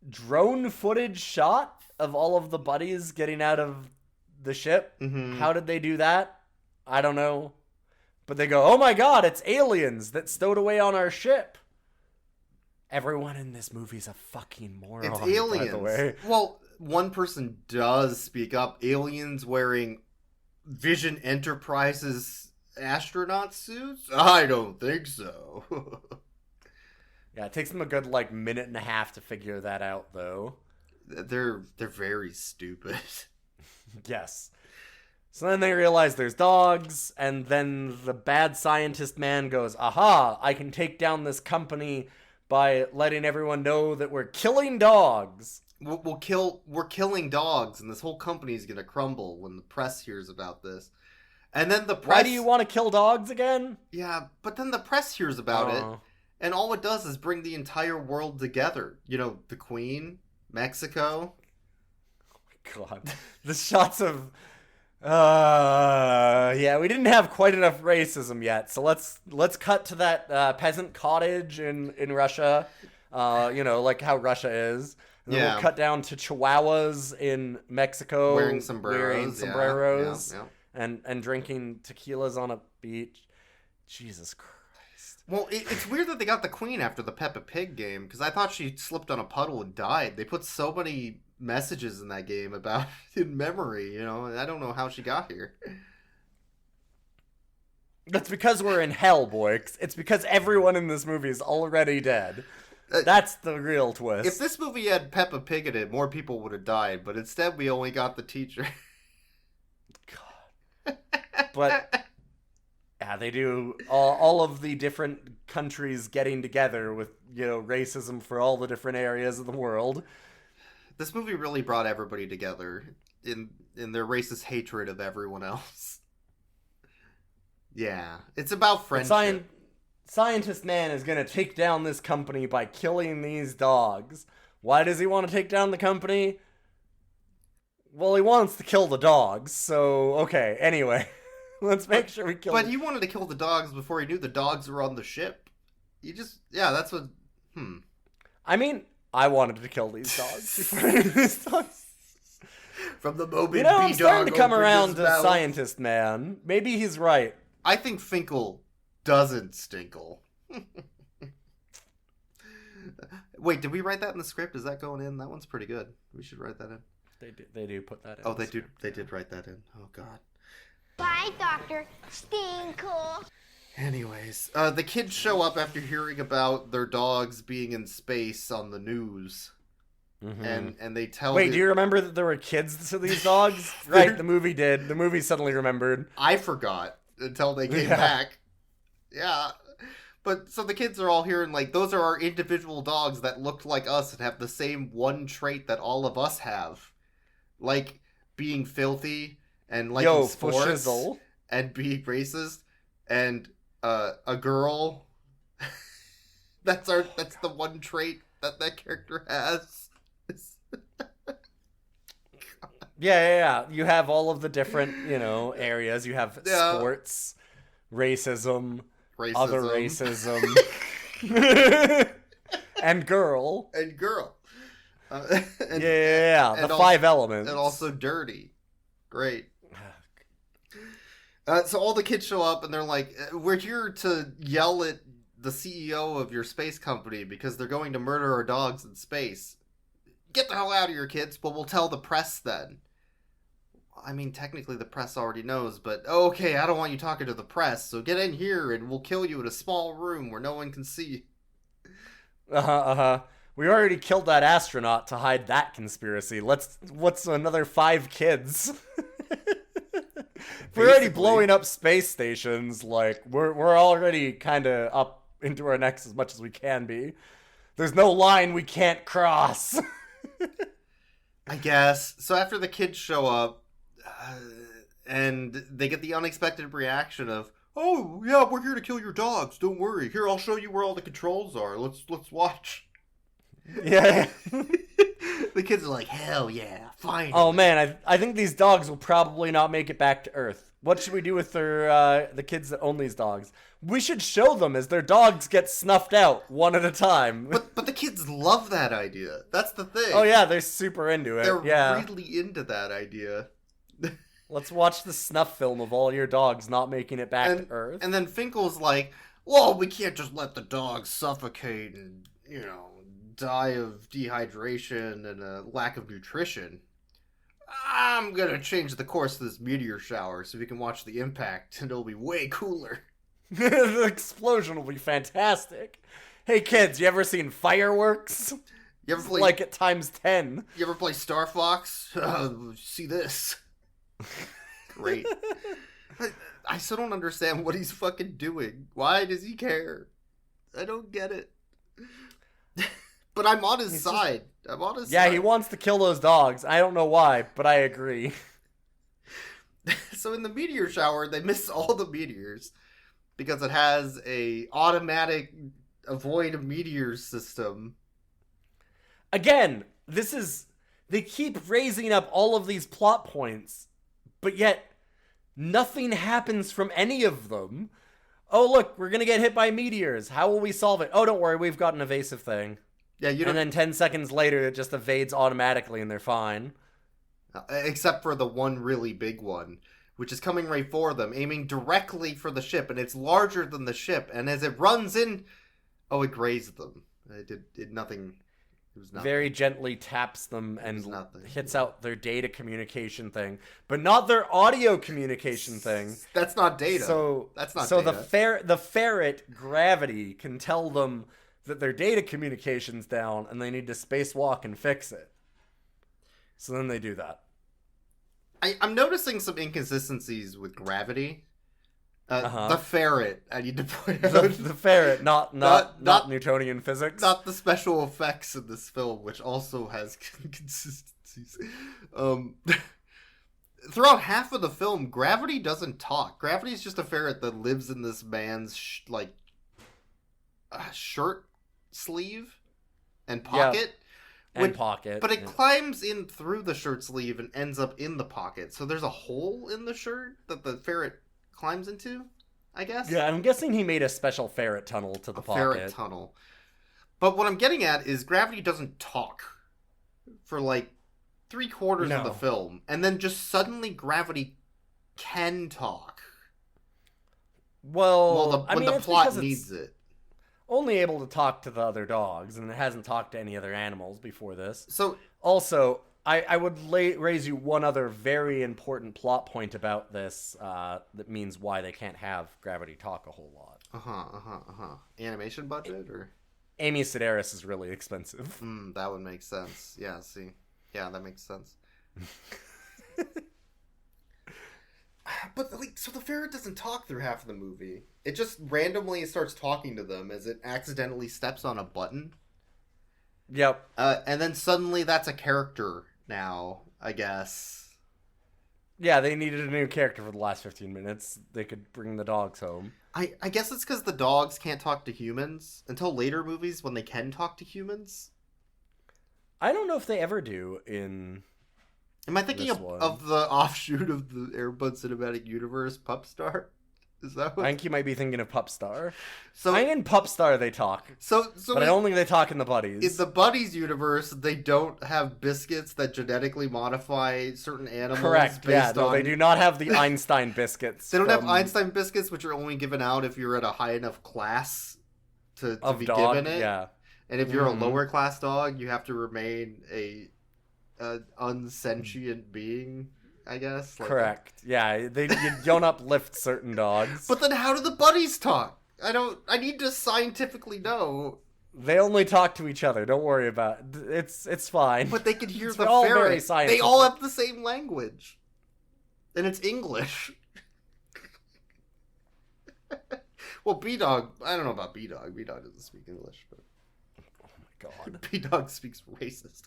[SPEAKER 1] drone footage shot of all of the buddies getting out of the ship.
[SPEAKER 2] Mm-hmm.
[SPEAKER 1] How did they do that? I don't know. But they go, oh my god, it's aliens that stowed away on our ship. Everyone in this movie's a fucking moron.
[SPEAKER 2] It's aliens.
[SPEAKER 1] By the way.
[SPEAKER 2] Well, one person does speak up. Aliens wearing Vision Enterprises astronaut suits? I don't think so.
[SPEAKER 1] Yeah, it takes them a good minute and a half to figure that out, though.
[SPEAKER 2] They're very stupid.
[SPEAKER 1] Yes. So then they realize there's dogs, and then the bad scientist man goes, aha, I can take down this company by letting everyone know that we're killing dogs.
[SPEAKER 2] We're killing dogs, and this whole company is gonna crumble when the press hears about this. And then the press...
[SPEAKER 1] Why do you want to kill dogs again?
[SPEAKER 2] Yeah, but then the press hears about it, and all it does is bring the entire world together. You know, the Queen, Mexico.
[SPEAKER 1] Oh my god. The shots of... yeah, we didn't have quite enough racism yet, so let's cut to that peasant cottage in Russia, you know, like how Russia is. And then we'll cut down to Chihuahuas in Mexico
[SPEAKER 2] wearing sombreros,
[SPEAKER 1] and drinking tequilas on a beach. Jesus Christ.
[SPEAKER 2] Well, it's weird that they got the Queen after the Peppa Pig game, because I thought she slipped on a puddle and died. They put so many messages in that game about in memory, you know, and I don't know how she got here.
[SPEAKER 1] That's because we're in hell, boy. It's because everyone in this movie is already dead. That's the real twist.
[SPEAKER 2] If this movie had Peppa Pig in it, more people would have died, but instead we only got the teacher.
[SPEAKER 1] God. But yeah, they do all of the different countries getting together with, you know, racism for all the different areas of the world.
[SPEAKER 2] This movie really brought everybody together in their racist hatred of everyone else. Yeah, it's about friendship.
[SPEAKER 1] Scientist Man is going to take down this company by killing these dogs. Why does he want to take down the company? Well, he wants to kill the dogs, so okay, anyway. Let's make sure we kill
[SPEAKER 2] But he wanted to kill the dogs before he knew the dogs were on the ship. That's what...
[SPEAKER 1] I mean... I wanted to kill these dogs.
[SPEAKER 2] From the moment
[SPEAKER 1] I'm starting to come around to Scientist Man. Maybe he's right.
[SPEAKER 2] I think Finkel doesn't stinkle. Wait, did we write that in the script? Is that going in? That one's pretty good. We should write that in.
[SPEAKER 1] They do put that in.
[SPEAKER 2] Oh, they did write that in. Oh, God.
[SPEAKER 13] Bye, Dr. Stinkle.
[SPEAKER 2] Anyways, the kids show up after hearing about their dogs being in space on the news. Mm-hmm. And they tell...
[SPEAKER 1] Wait, do you remember that there were kids to these dogs? Right, the movie did. The movie suddenly remembered.
[SPEAKER 2] I forgot until they came back. Yeah. But, so the kids are all hearing, like, those are our individual dogs that look like us and have the same one trait that all of us have. Like, being filthy and liking sports and being racist. And... a girl. That's the one trait that character has.
[SPEAKER 1] Yeah. You have all of the different, you know, areas. You have sports, racism, other racism, and girl.
[SPEAKER 2] And girl.
[SPEAKER 1] The 5 elements.
[SPEAKER 2] And also dirty. Great. So all the kids show up and they're like, we're here to yell at the CEO of your space company because they're going to murder our dogs in space. Get the hell out of here, kids, but we'll tell the press then. I mean, technically the press already knows, but okay, I don't want you talking to the press, so get in here and we'll kill you in a small room where no one can see.
[SPEAKER 1] We already killed that astronaut to hide that conspiracy. What's another 5 kids? We're already blowing up space stations. Like, we're already kind of up into our necks as much as we can be. There's no line we can't cross.
[SPEAKER 2] I guess. So after the kids show up, and they get the unexpected reaction of, oh, yeah, we're here to kill your dogs. Don't worry. Here, I'll show you where all the controls are. Let's watch.
[SPEAKER 1] Yeah.
[SPEAKER 2] The kids are like, hell yeah, fine.
[SPEAKER 1] Oh man, I think these dogs will probably not make it back to Earth. What should we do with the kids that own these dogs? We should show them as their dogs get snuffed out one at a time.
[SPEAKER 2] But the kids love that idea. That's the thing.
[SPEAKER 1] Oh yeah, they're super into it.
[SPEAKER 2] They're really into that idea.
[SPEAKER 1] Let's watch the snuff film of all your dogs not making it back to Earth.
[SPEAKER 2] And then Finkel's like, well, we can't just let the dogs suffocate and, you know, die of dehydration and a lack of nutrition. I'm gonna change the course of this meteor shower so we can watch the impact and it'll be way cooler.
[SPEAKER 1] The explosion will be fantastic. Hey kids, you ever seen fireworks?
[SPEAKER 2] You ever play...
[SPEAKER 1] like it times 10.
[SPEAKER 2] You ever play Star Fox? See this. Great. I still don't understand what he's fucking doing. Why does he care? I don't get it. But I'm on his side. I'm on his side.
[SPEAKER 1] Yeah, he wants to kill those dogs. I don't know why, but I agree.
[SPEAKER 2] So in the meteor shower, they miss all the meteors because it has a automatic avoid meteors system.
[SPEAKER 1] Again, they keep raising up all of these plot points, but yet nothing happens from any of them. Oh, look, we're going to get hit by meteors. How will we solve it? Oh, don't worry, we've got an evasive thing.
[SPEAKER 2] Yeah,
[SPEAKER 1] and then 10 seconds later, it just evades automatically and they're fine.
[SPEAKER 2] Except for the one really big one, which is coming right for them, aiming directly for the ship, and it's larger than the ship, and as it runs in... Oh, it grazed them. It did nothing... It was nothing.
[SPEAKER 1] Very gently taps them and hits out their data communication thing, but not their audio communication thing.
[SPEAKER 2] That's not data. That's not data.
[SPEAKER 1] The ferret gravity can tell them that their data communication's down and they need to spacewalk and fix it. So then they do that.
[SPEAKER 2] I'm noticing some inconsistencies with gravity. The ferret, I need to point out.
[SPEAKER 1] The ferret, not Newtonian physics.
[SPEAKER 2] Not the special effects in this film, which also has inconsistencies. Throughout half of the film, Gravity doesn't talk. Gravity is just a ferret that lives in this man's, shirt sleeve and pocket.
[SPEAKER 1] Yeah. Pocket.
[SPEAKER 2] But it climbs in through the shirt sleeve and ends up in the pocket. So there's a hole in the shirt that the ferret climbs into, I guess.
[SPEAKER 1] Yeah, I'm guessing he made a special ferret tunnel to the pocket.
[SPEAKER 2] Ferret tunnel. But what I'm getting at is Gravity doesn't talk for 3/4 of the film, and then just suddenly Gravity can talk.
[SPEAKER 1] Well,
[SPEAKER 2] when the plot needs it.
[SPEAKER 1] Only able to talk to the other dogs, and it hasn't talked to any other animals before this.
[SPEAKER 2] So
[SPEAKER 1] also, I would raise you one other very important plot point about this that means why they can't have Gravity talk a whole lot.
[SPEAKER 2] Animation budget, or?
[SPEAKER 1] Amy Sedaris is really expensive.
[SPEAKER 2] That would make sense. Yeah, see. Yeah, that makes sense. But, so the ferret doesn't talk through half of the movie. It just randomly starts talking to them as it accidentally steps on a button.
[SPEAKER 1] Yep.
[SPEAKER 2] And then suddenly that's a character now, I guess.
[SPEAKER 1] Yeah, they needed a new character for the last 15 minutes. They could bring the dogs home.
[SPEAKER 2] I guess it's because the dogs can't talk to humans until later movies when they can talk to humans.
[SPEAKER 1] I don't know if they ever do in...
[SPEAKER 2] Am I thinking of the offshoot of the Air Bud Cinematic Universe, Pupstar? Is that what?
[SPEAKER 1] I think you might be thinking of Pupstar. So I think in Pupstar they talk. But I don't think they talk in the Buddies.
[SPEAKER 2] In the Buddies universe, they don't have biscuits that genetically modify certain animals.
[SPEAKER 1] Correct. They do not have the Einstein biscuits.
[SPEAKER 2] They don't have Einstein biscuits, which are only given out if you're at a high enough class to be given it.
[SPEAKER 1] Yeah.
[SPEAKER 2] And if you're a lower class dog, you have to remain a unsentient being, I guess.
[SPEAKER 1] Correct. Yeah, you don't uplift certain dogs.
[SPEAKER 2] But then how do the Buddies talk? I need to scientifically know.
[SPEAKER 1] They only talk to each other. Don't worry about it. It's fine.
[SPEAKER 2] But they can hear the ferret. They all have the same language. And it's English. Well, B-Dog, I don't know about B-Dog. B-Dog doesn't speak English, but... God. B-Dog speaks racist.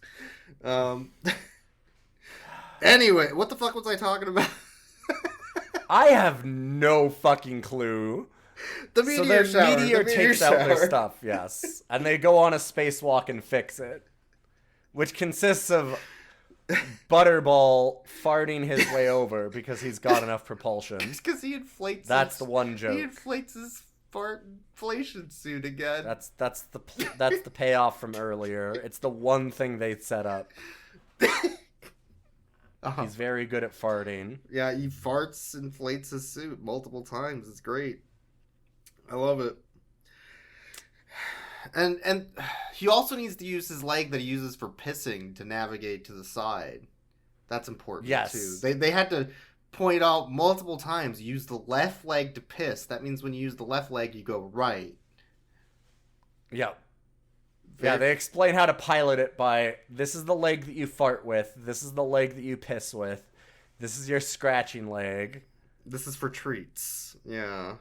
[SPEAKER 2] Anyway, what the fuck was I talking about?
[SPEAKER 1] I have no fucking clue.
[SPEAKER 2] The meteor shower.
[SPEAKER 1] Meteor takes out their stuff, yes. And they go on a spacewalk and fix it. Which consists of Butterball farting his way over because he's got enough propulsion.
[SPEAKER 2] Just because he inflates
[SPEAKER 1] That's the one joke.
[SPEAKER 2] He inflates his fart inflation suit again.
[SPEAKER 1] That's the payoff from earlier. It's the one thing they set up. He's very good at farting.
[SPEAKER 2] Yeah, he farts, inflates his suit multiple times. It's great. I love it. And he also needs to use his leg that he uses for pissing to navigate to the side. That's important too. They had to point out multiple times, use the left leg to piss. That means when you use the left leg, you go right.
[SPEAKER 1] Yep. Yeah, they explain how to pilot it by, this is the leg that you fart with, this is the leg that you piss with, this is your scratching leg.
[SPEAKER 2] This is for treats. Yeah.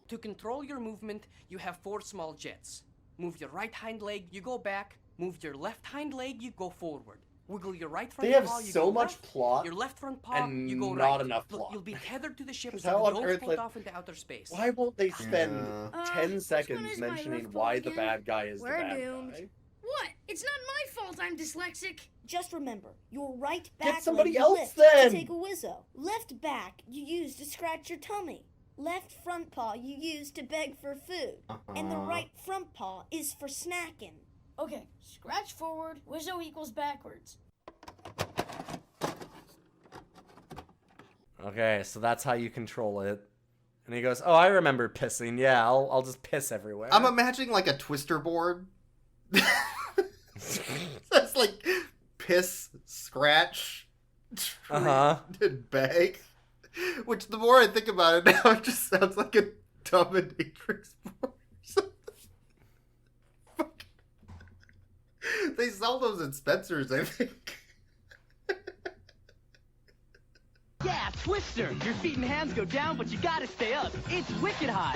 [SPEAKER 6] To control your movement, you have 4 small jets. Move your right hind leg, you go back. Move your left hind leg, you go forward. Wiggle your right front
[SPEAKER 1] They have
[SPEAKER 6] paw, you
[SPEAKER 1] so
[SPEAKER 6] go
[SPEAKER 1] much
[SPEAKER 6] left.
[SPEAKER 1] plot
[SPEAKER 6] Your left front paw,
[SPEAKER 1] and
[SPEAKER 6] you go
[SPEAKER 1] not
[SPEAKER 6] right.
[SPEAKER 1] enough
[SPEAKER 6] Look,
[SPEAKER 1] plot.
[SPEAKER 6] you'll be tethered to the ship
[SPEAKER 1] 'Cause
[SPEAKER 6] so
[SPEAKER 1] how
[SPEAKER 6] you
[SPEAKER 1] on
[SPEAKER 6] don't
[SPEAKER 1] earth,
[SPEAKER 6] float
[SPEAKER 1] like,
[SPEAKER 6] off into outer space.
[SPEAKER 1] Why won't they spend
[SPEAKER 2] Yeah.
[SPEAKER 1] 10
[SPEAKER 13] which
[SPEAKER 1] seconds
[SPEAKER 13] one is my
[SPEAKER 1] mentioning
[SPEAKER 13] left paw
[SPEAKER 1] why the
[SPEAKER 13] again?
[SPEAKER 1] bad guy is
[SPEAKER 13] We're
[SPEAKER 1] the bad
[SPEAKER 13] doomed.
[SPEAKER 1] guy?
[SPEAKER 13] What? It's not my fault I'm dyslexic.
[SPEAKER 15] Just remember, your right back
[SPEAKER 1] Get somebody
[SPEAKER 15] leg you
[SPEAKER 1] else
[SPEAKER 15] lift
[SPEAKER 1] then!
[SPEAKER 15] to take a wizzo. Left back you use to scratch your tummy. Left front paw you use to beg for food. And the right front paw is for snacking.
[SPEAKER 13] Okay, scratch forward, wizzo equals backwards.
[SPEAKER 1] Okay, so that's how you control it. And he goes, "Oh, I remember pissing. Yeah, I'll just piss everywhere."
[SPEAKER 2] I'm imagining like a twister board. That's like piss, scratch, and bag. Which the more I think about it now, it just sounds like a dominatrix board. They sell those at Spencer's, I think.
[SPEAKER 16] Yeah, Twister! Your feet and hands go down, but you gotta stay up. It's wicked high.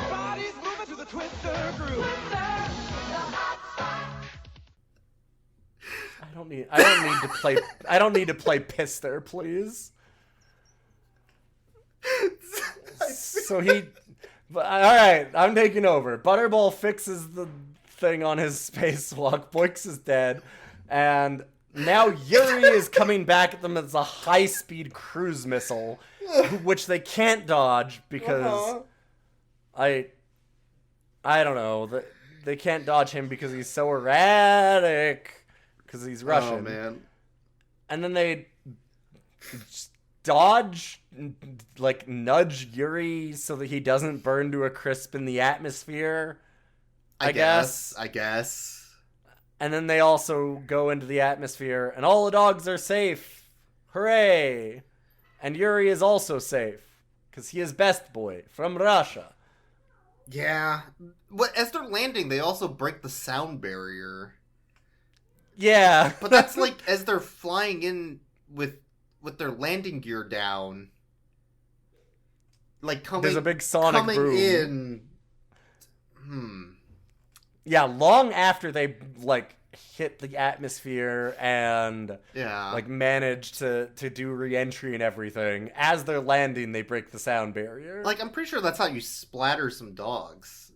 [SPEAKER 11] Bodies moving to the Twister groove.
[SPEAKER 1] I don't need to play piss there, please. So all right, I'm taking over. Butterball fixes the thing on his spacewalk. Boix is dead, and now Yuri is coming back at them as a high-speed cruise missile, which they can't dodge because I don't know. They can't dodge him because he's so erratic. Because he's Russian.
[SPEAKER 2] Oh, man.
[SPEAKER 1] And then they dodge, like, nudge Yuri so that he doesn't burn to a crisp in the atmosphere. I guess. And then they also go into the atmosphere, and all the dogs are safe. Hooray! And Yuri is also safe, because he is best boy from Russia.
[SPEAKER 2] Yeah. But as they're landing, they also break the sound barrier.
[SPEAKER 1] Yeah.
[SPEAKER 2] But that's like as they're flying in with their landing gear down. Like
[SPEAKER 1] There's a big sonic boom.
[SPEAKER 2] in.
[SPEAKER 1] Yeah, long after they like hit the atmosphere and like manage to do re-entry and everything, as they're landing they break the sound barrier.
[SPEAKER 2] Like I'm pretty sure that's how you splatter some dogs.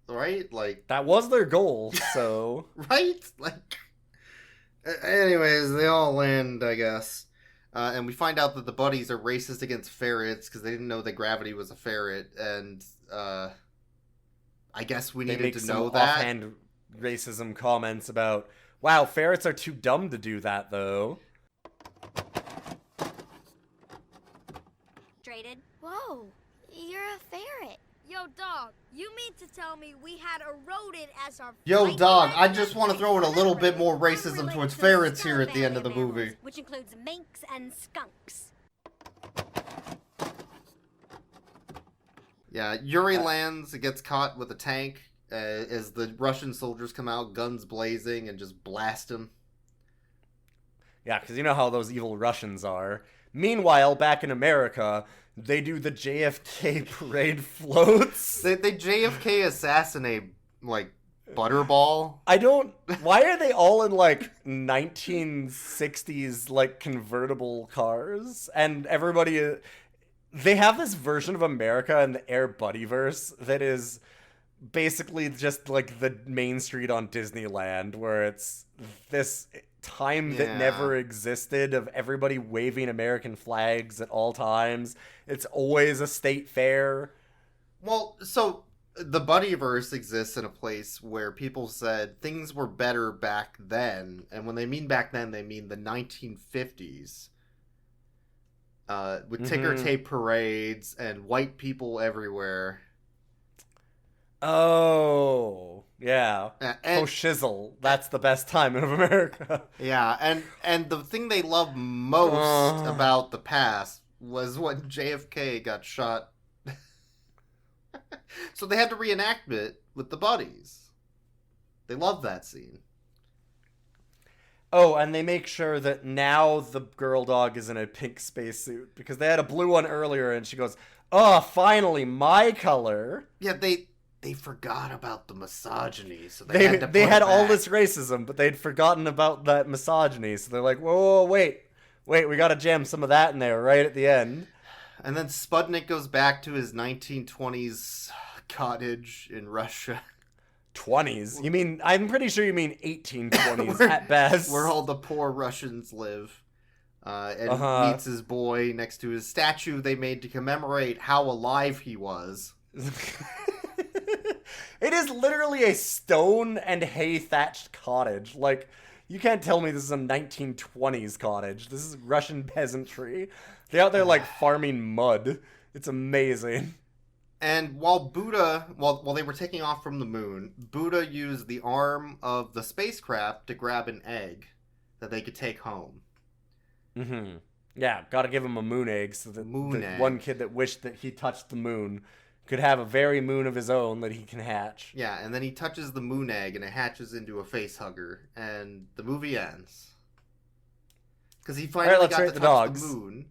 [SPEAKER 2] Right? Like
[SPEAKER 1] that was their goal, so
[SPEAKER 2] right? Like anyways, they all land, I guess. And we find out that the buddies are racist against ferrets because they didn't know that gravity was a ferret, and I guess we needed to know that.
[SPEAKER 1] Offhand racism comments about, wow, ferrets are too dumb to do that, though.
[SPEAKER 13] Traded. Whoa, you're a ferret. Yo, dog, you mean to tell me we had a rodent as our
[SPEAKER 2] Yo, dog, I just want to throw in a little bit more racism towards ferrets here at the end of the movie.
[SPEAKER 13] which includes minks and skunks.
[SPEAKER 2] Yeah, Yuri lands, gets caught with a tank as the Russian soldiers come out, guns blazing, and just blast him.
[SPEAKER 1] Yeah, because you know how those evil Russians are. Meanwhile, back in America, they do the JFK parade floats.
[SPEAKER 2] They JFK assassinate, like, Butterball.
[SPEAKER 1] Why are they all in, like, 1960s, like, convertible cars? And everybody... They have this version of America in the Air Buddyverse that is basically just, like, the main street on Disneyland, where it's this time that never existed of everybody waving American flags at all times. It's always a state fair.
[SPEAKER 2] Well, so the Buddyverse exists in a place where people said things were better back then, and when they mean back then, they mean the 1950s. With ticker tape parades and white people everywhere.
[SPEAKER 1] Oh, yeah.
[SPEAKER 2] And,
[SPEAKER 1] shizzle. That's the best time in America.
[SPEAKER 2] Yeah, and the thing they love most about the past was when JFK got shot. So they had to reenact it with the buddies. They love that scene.
[SPEAKER 1] Oh, and they make sure that now the girl dog is in a pink spacesuit because they had a blue one earlier, and she goes, "Oh, finally, my color."
[SPEAKER 2] Yeah, they they forgot about the misogyny, so they had to put
[SPEAKER 1] they had
[SPEAKER 2] it
[SPEAKER 1] all
[SPEAKER 2] back.
[SPEAKER 1] this racism, but they'd forgotten about that misogyny. So they're like, whoa, wait, we gotta jam some of that in there right at the end.
[SPEAKER 2] And then Sputnik goes back to his 1920s cottage in Russia.
[SPEAKER 1] 20s? You mean? I'm pretty sure you mean 1820s at best.
[SPEAKER 2] Where all the poor Russians live. And meets his boy next to his statue they made to commemorate how alive he was.
[SPEAKER 1] It is literally a stone and hay thatched cottage. Like, you can't tell me this is a 1920s cottage. This is Russian peasantry. They're out there like farming mud. It's amazing.
[SPEAKER 2] And while they were taking off from the moon, Buddha used the arm of the spacecraft to grab an egg that they could take home.
[SPEAKER 1] Mm-hmm. Yeah, gotta give him a moon egg so that one kid that wished that he touched the moon could have a very moon of his own that he can hatch.
[SPEAKER 2] Yeah, and then he touches the moon egg and it hatches into a face hugger, and the movie ends. Because he finally got to touch the moon.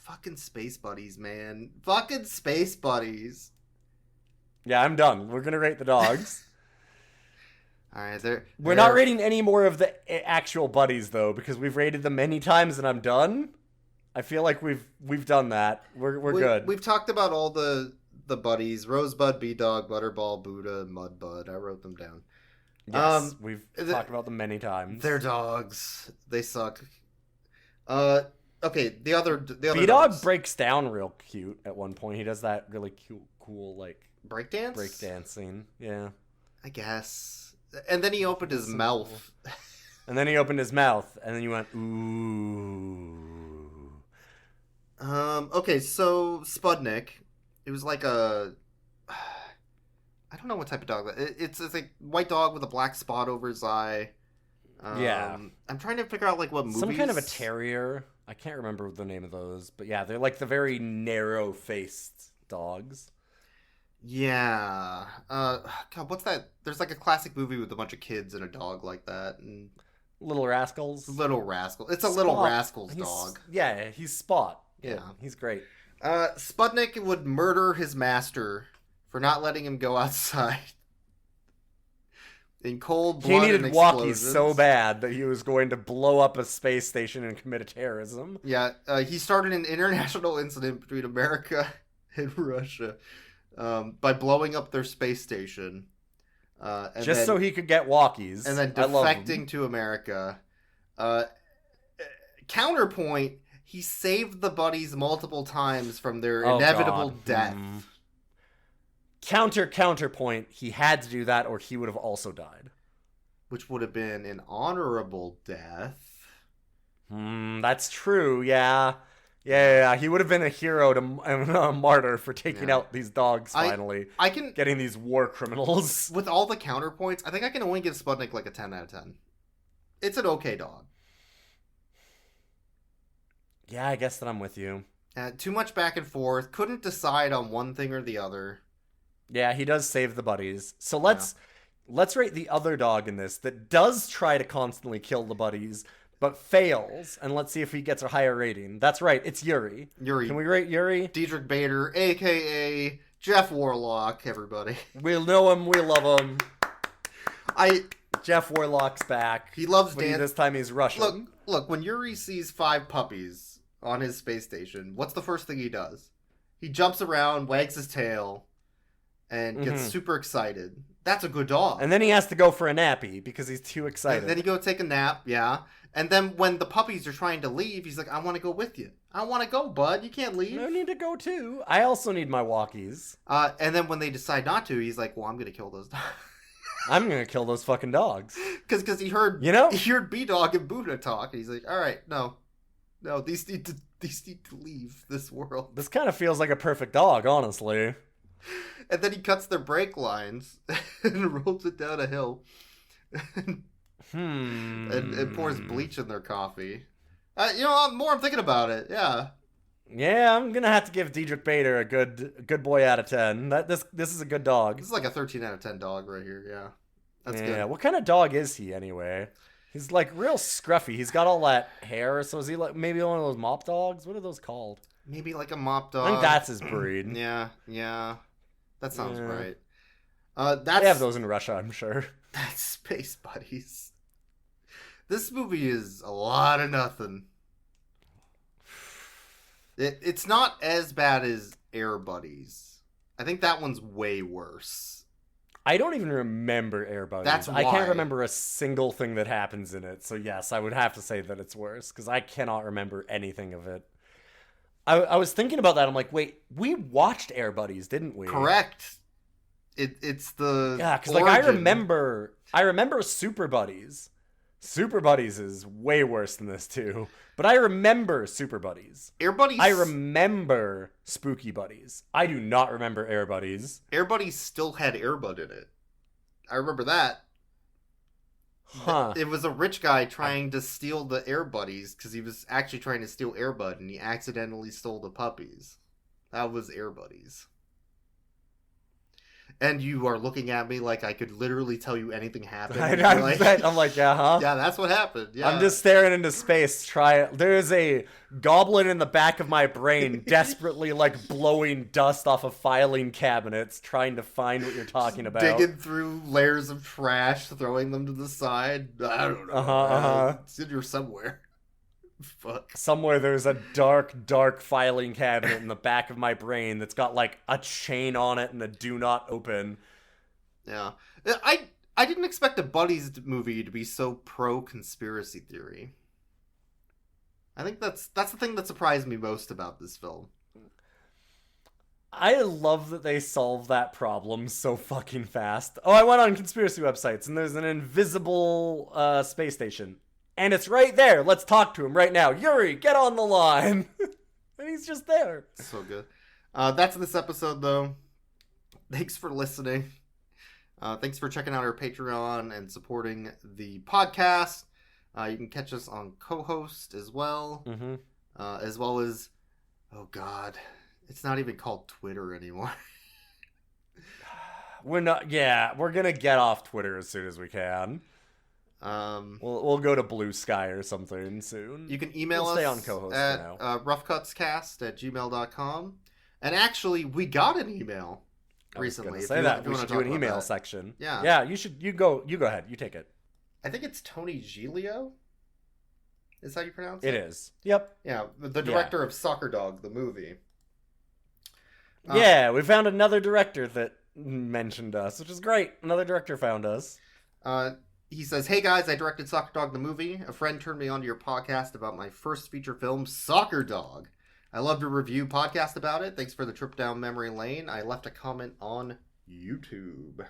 [SPEAKER 2] Fucking space buddies, man. Fucking space buddies.
[SPEAKER 1] Yeah, I'm done. We're gonna rate the dogs.
[SPEAKER 2] All right,
[SPEAKER 1] we're not rating any more of the actual buddies though, because we've rated them many times and I'm done. I feel like we've done that. We're good.
[SPEAKER 2] We've talked about all the buddies: Rosebud, B-Dog, Butterball, Buddha, Mudbud. I wrote them down.
[SPEAKER 1] Yes, we've talked about them many times.
[SPEAKER 2] They're dogs. They suck. Okay, the other
[SPEAKER 1] B-Dog
[SPEAKER 2] dogs.
[SPEAKER 1] breaks down real cute at one point. He does that really cool like
[SPEAKER 2] breakdance.
[SPEAKER 1] Breakdancing, yeah.
[SPEAKER 2] I guess. And then he opened his mouth.
[SPEAKER 1] And then he opened his mouth, and then you went, ooh.
[SPEAKER 2] Okay, so Sputnik, it was like a, I don't know what type of dog. It's a white dog with a black spot over his eye.
[SPEAKER 1] Yeah.
[SPEAKER 2] I'm trying to figure out like what movies.
[SPEAKER 1] Some kind of a terrier. I can't remember the name of those, but yeah, they're like the very narrow-faced dogs.
[SPEAKER 2] Yeah. God, what's that? There's like a classic movie with a bunch of kids and a dog like that. And
[SPEAKER 1] Little Rascals.
[SPEAKER 2] Little Rascal. It's a Little Rascals dog.
[SPEAKER 1] Yeah, he's Spot. Yeah, he's great.
[SPEAKER 2] Sputnik would murder his master for not letting him go outside. In cold blood.
[SPEAKER 1] He needed
[SPEAKER 2] and
[SPEAKER 1] walkies so bad that he was going to blow up a space station and commit a terrorism.
[SPEAKER 2] Yeah, he started an international incident between America and Russia by blowing up their space station.
[SPEAKER 1] Just so he could get walkies.
[SPEAKER 2] And then defecting to America. Counterpoint, he saved the buddies multiple times from their inevitable death.
[SPEAKER 1] Counterpoint, he had to do that or he would have also died.
[SPEAKER 2] Which would have been an honorable death.
[SPEAKER 1] That's true, yeah. Yeah, he would have been a hero and a martyr for taking out these dogs finally.
[SPEAKER 2] I can
[SPEAKER 1] getting these war criminals.
[SPEAKER 2] With all the counterpoints, I think I can only give Sputnik like a 10 out of 10. It's an okay dog.
[SPEAKER 1] Yeah, I guess that I'm with you.
[SPEAKER 2] Too much back and forth. Couldn't decide on one thing or the other.
[SPEAKER 1] Yeah, he does save the buddies. So let's rate the other dog in this that does try to constantly kill the buddies, but fails. And let's see if he gets a higher rating. That's right, it's Yuri. Can we rate Yuri?
[SPEAKER 2] Diedrich Bader, a.k.a. Jeff Warlock, everybody.
[SPEAKER 1] We'll know him, we love him. Jeff Warlock's back.
[SPEAKER 2] He loves
[SPEAKER 1] dance. This time he's Russian.
[SPEAKER 2] Look, when Yuri sees 5 puppies on his space station, what's the first thing he does? He jumps around, wags his tail, and gets super excited. That's a good dog.
[SPEAKER 1] And then he has to go for a nappy because he's too excited.
[SPEAKER 2] And then he go take a nap, yeah. And then when the puppies are trying to leave, he's like, I want to go with you. I want to go, bud. You can't leave.
[SPEAKER 1] I need to go too. I also need my walkies.
[SPEAKER 2] And then when they decide not to, he's like, well, I'm going to kill those dogs.
[SPEAKER 1] I'm going to kill those fucking dogs.
[SPEAKER 2] Because he heard, he heard B-Dog and Buddha talk. And he's like, all right, no, these need to leave this world.
[SPEAKER 1] This kind of feels like a perfect dog, honestly.
[SPEAKER 2] And then he cuts their brake lines and rolls it down a hill. And pours bleach in their coffee. More I'm thinking about it. Yeah.
[SPEAKER 1] Yeah, I'm gonna have to give Diedrich Bader a good boy out of 10. This is a good dog.
[SPEAKER 2] This is like a 13 out of 10 dog right here. Yeah. That's good.
[SPEAKER 1] Yeah. What kind of dog is he anyway? He's like real scruffy. He's got all that hair. So is he like maybe one of those mop dogs? What are those called?
[SPEAKER 2] Maybe like a mop dog.
[SPEAKER 1] I think that's his breed.
[SPEAKER 2] Yeah. That sounds
[SPEAKER 1] Yeah.
[SPEAKER 2] right.
[SPEAKER 1] They have those in Russia, I'm sure.
[SPEAKER 2] That's Space Buddies. This movie is a lot of nothing. It's not as bad as Air Buddies. I think that one's way worse.
[SPEAKER 1] I don't even remember Air Buddies.
[SPEAKER 2] That's
[SPEAKER 1] I
[SPEAKER 2] why.
[SPEAKER 1] can't remember a single thing that happens in it. So yes, I would have to say that it's worse because I cannot remember anything of it. I was thinking about that. I'm like, wait, we watched Air Buddies, didn't we?
[SPEAKER 2] Correct. It's the
[SPEAKER 1] because like I remember Super Buddies. Super Buddies is way worse than this too. But I remember Super Buddies.
[SPEAKER 2] Air Buddies.
[SPEAKER 1] I remember Spooky Buddies. I do not remember Air Buddies.
[SPEAKER 2] Air Buddies still had Air Bud in it. I remember that.
[SPEAKER 1] Huh.
[SPEAKER 2] It was a rich guy trying to steal the Air Buddies because he was actually trying to steal Air Bud and he accidentally stole the puppies. That was Air Buddies. And you are looking at me like I could literally tell you anything happened.
[SPEAKER 1] I'm like, yeah, huh?
[SPEAKER 2] Yeah, that's what happened. Yeah.
[SPEAKER 1] I'm just staring into space. There's a goblin in the back of my brain desperately like blowing dust off of filing cabinets trying to find what you're talking about.
[SPEAKER 2] Digging through layers of trash, throwing them to the side. I don't know. It's in here somewhere. Fuck.
[SPEAKER 1] Somewhere there's a dark filing cabinet in the back of my brain that's got like a chain on it and a do not open.
[SPEAKER 2] Yeah. I didn't expect a Buddies movie to be so pro conspiracy theory. I think that's the thing that surprised me most about this film.
[SPEAKER 1] I love that they solve that problem so fucking fast. Oh, I went on conspiracy websites and there's an invisible space station. And it's right there. Let's talk to him right now. Yuri, get on the line. And he's just there.
[SPEAKER 2] So good. That's this episode, though. Thanks for listening. Thanks for checking out our Patreon and supporting the podcast. You can catch us on co-host as well.
[SPEAKER 1] Mm-hmm.
[SPEAKER 2] As well as, oh God, it's not even called Twitter anymore.
[SPEAKER 1] We're going to get off Twitter as soon as we can. We'll go to Blue Sky or something soon.
[SPEAKER 2] You can email us
[SPEAKER 1] stay on co-host
[SPEAKER 2] at
[SPEAKER 1] now.
[SPEAKER 2] roughcutscast@gmail.com. And actually, we got an email recently.
[SPEAKER 1] Say that. We should do an email section.
[SPEAKER 2] Yeah.
[SPEAKER 1] Yeah, you should. You go ahead. You take it.
[SPEAKER 2] I think it's Tony Giglio. Is how you pronounce it?
[SPEAKER 1] It is. Yep.
[SPEAKER 2] Yeah, the director of Soccer Dog, the movie.
[SPEAKER 1] Yeah, we found another director that mentioned us, which is great. Another director found us.
[SPEAKER 2] He says, "Hey guys, I directed Soccer Dog the movie. A friend turned me onto your podcast about my first feature film, Soccer Dog. I love to review podcast about it. Thanks for the trip down memory lane. I left a comment on YouTube."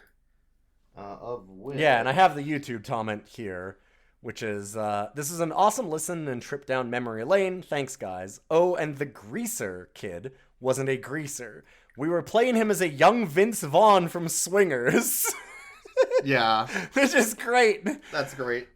[SPEAKER 1] Yeah, and I have the YouTube comment here, which is, this is an awesome listen and trip down memory lane. Thanks, guys. Oh, and the greaser kid wasn't a greaser. We were playing him as a young Vince Vaughn from Swingers.
[SPEAKER 2] Yeah.
[SPEAKER 1] Which is great.
[SPEAKER 2] That's great.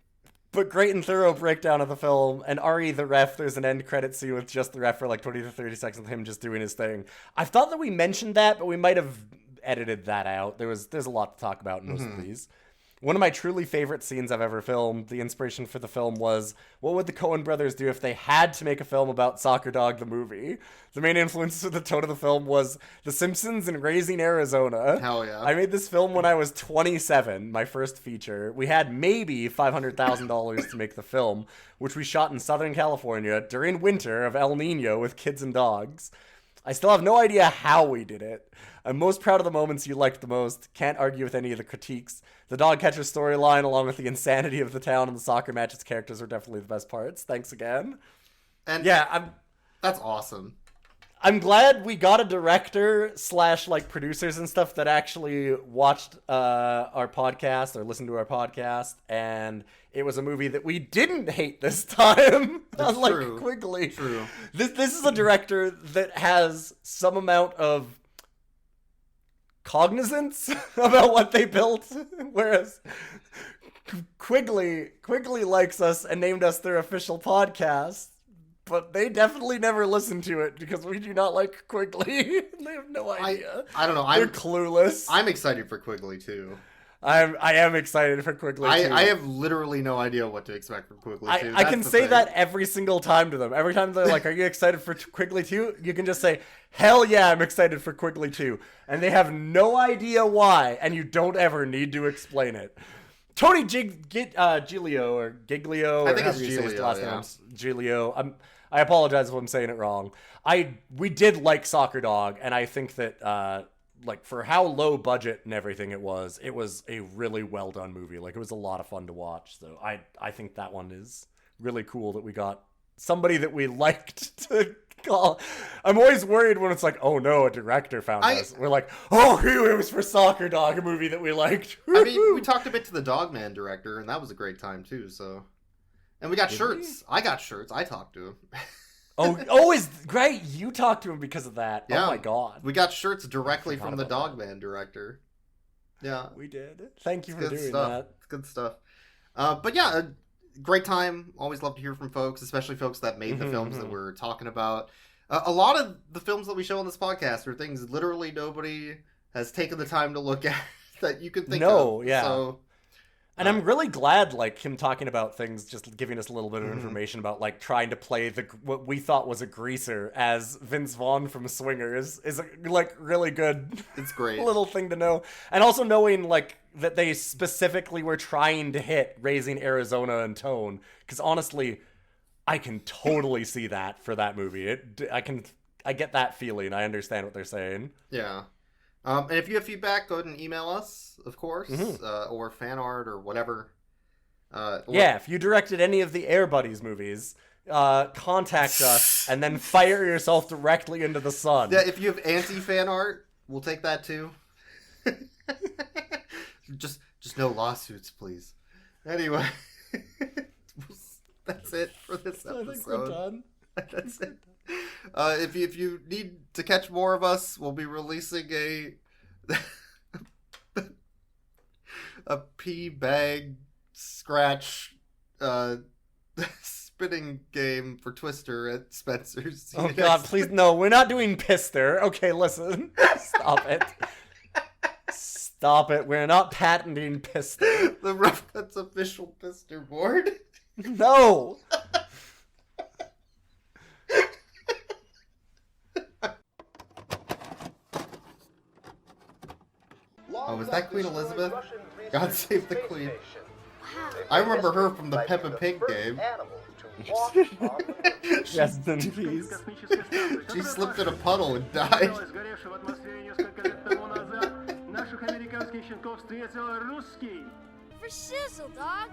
[SPEAKER 1] But great and thorough breakdown of the film. And Ari the ref, there's an end credit scene with just the ref for like 20 to 30 seconds of him just doing his thing. I thought that we mentioned that, but we might have edited that out. There's a lot to talk about in most of these. One of my truly favorite scenes I've ever filmed, the inspiration for the film was, what would the Coen brothers do if they had to make a film about Soccer Dog the movie? The main influence for the tone of the film was The Simpsons and Raising Arizona.
[SPEAKER 2] Hell yeah.
[SPEAKER 1] I made this film when I was 27, my first feature. We had maybe $500,000 to make the film, which we shot in Southern California during winter of El Nino with kids and dogs. I still have no idea how we did it. I'm most proud of the moments you liked the most. Can't argue with any of the critiques. The dog catcher storyline, along with the insanity of the town and the soccer matches characters, are definitely the best parts. Thanks again.
[SPEAKER 2] And
[SPEAKER 1] yeah,
[SPEAKER 2] that's awesome.
[SPEAKER 1] I'm glad we got a director / like producers and stuff that actually watched our podcast or listened to our podcast, and it was a movie that we didn't hate this time. Unlike
[SPEAKER 2] true.
[SPEAKER 1] Quigley.
[SPEAKER 2] True.
[SPEAKER 1] This is a director that has some amount of cognizance about what they built, whereas Quigley likes us and named us their official podcast, but they definitely never listened to it because we do not like Quigley. They have no idea.
[SPEAKER 2] I don't know.
[SPEAKER 1] They're clueless.
[SPEAKER 2] I'm excited for Quigley too.
[SPEAKER 1] I am excited for Quigley 2.
[SPEAKER 2] I have literally no idea what to expect from Quigley 2.
[SPEAKER 1] I can say that every single time to them. Every time they're like, "Are you excited for Quigley 2?" You can just say, "Hell yeah, I'm excited for Quigley 2." And they have no idea why, and you don't ever need to explain it. Tony Giglio, or Giglio,
[SPEAKER 2] I
[SPEAKER 1] or
[SPEAKER 2] think
[SPEAKER 1] however
[SPEAKER 2] it's
[SPEAKER 1] you say his
[SPEAKER 2] Giglio,
[SPEAKER 1] last
[SPEAKER 2] yeah.
[SPEAKER 1] name. Giglio. I apologize if I'm saying it wrong. We did like Soccer Dog, and I think that like for how low budget and everything it was a really well done movie. Like it was a lot of fun to watch. So I think that one is really cool that we got somebody that we liked to call. I'm always worried when it's like, oh no, a director found us. We're like, oh, it was for Soccer Dog, a movie that we liked.
[SPEAKER 2] I mean, we talked a bit to the Dogman director, and that was a great time too. So, and we got shirts. I got shirts. I talked to him.
[SPEAKER 1] Oh, is great. You talked to him because of that.
[SPEAKER 2] Yeah.
[SPEAKER 1] Oh my god.
[SPEAKER 2] We got shirts directly from the Dogman director. Yeah.
[SPEAKER 1] We did. Thank you
[SPEAKER 2] It's
[SPEAKER 1] for
[SPEAKER 2] good
[SPEAKER 1] doing
[SPEAKER 2] stuff.
[SPEAKER 1] that.
[SPEAKER 2] It's good stuff. But yeah, a great time. Always love to hear from folks, especially folks that made the films that we're talking about. A lot of the films that we show on this podcast are things literally nobody has taken the time to look at that you can think of.
[SPEAKER 1] No, yeah.
[SPEAKER 2] So,
[SPEAKER 1] and I'm really glad, like, him talking about things, just giving us a little bit of information about, like, trying to play what we thought was a greaser as Vince Vaughn from Swingers is a, like, really good.
[SPEAKER 2] It's great.
[SPEAKER 1] Little thing to know. And also knowing, like, that they specifically were trying to hit Raising Arizona in tone. Because honestly, I can totally see that for that movie. I get that feeling. I understand what they're saying.
[SPEAKER 2] Yeah. And if you have feedback, go ahead and email us, of course, or fan art or whatever.
[SPEAKER 1] Yeah, if you directed any of the Air Buddies movies, contact us and then fire yourself directly into the sun.
[SPEAKER 2] Yeah, if you have anti-fan art, we'll take that too. just no lawsuits, please. Anyway, that's it for this episode.
[SPEAKER 1] I think we're done.
[SPEAKER 2] That's it. If you need to catch more of us, we'll be releasing a pea bag scratch spinning game for Twister at Spencer's.
[SPEAKER 1] Oh god, please no, we're not doing Pister. Okay, listen. Stop it. Stop it. We're not patenting Pister.
[SPEAKER 2] The Rough Cuts official Pister board.
[SPEAKER 1] No.
[SPEAKER 2] Oh, was that Queen Elizabeth? God save the Queen. I remember her from the Peppa Pig game.
[SPEAKER 1] Rest in peace.
[SPEAKER 2] She slipped in a puddle and died.
[SPEAKER 13] For shizzle, dog.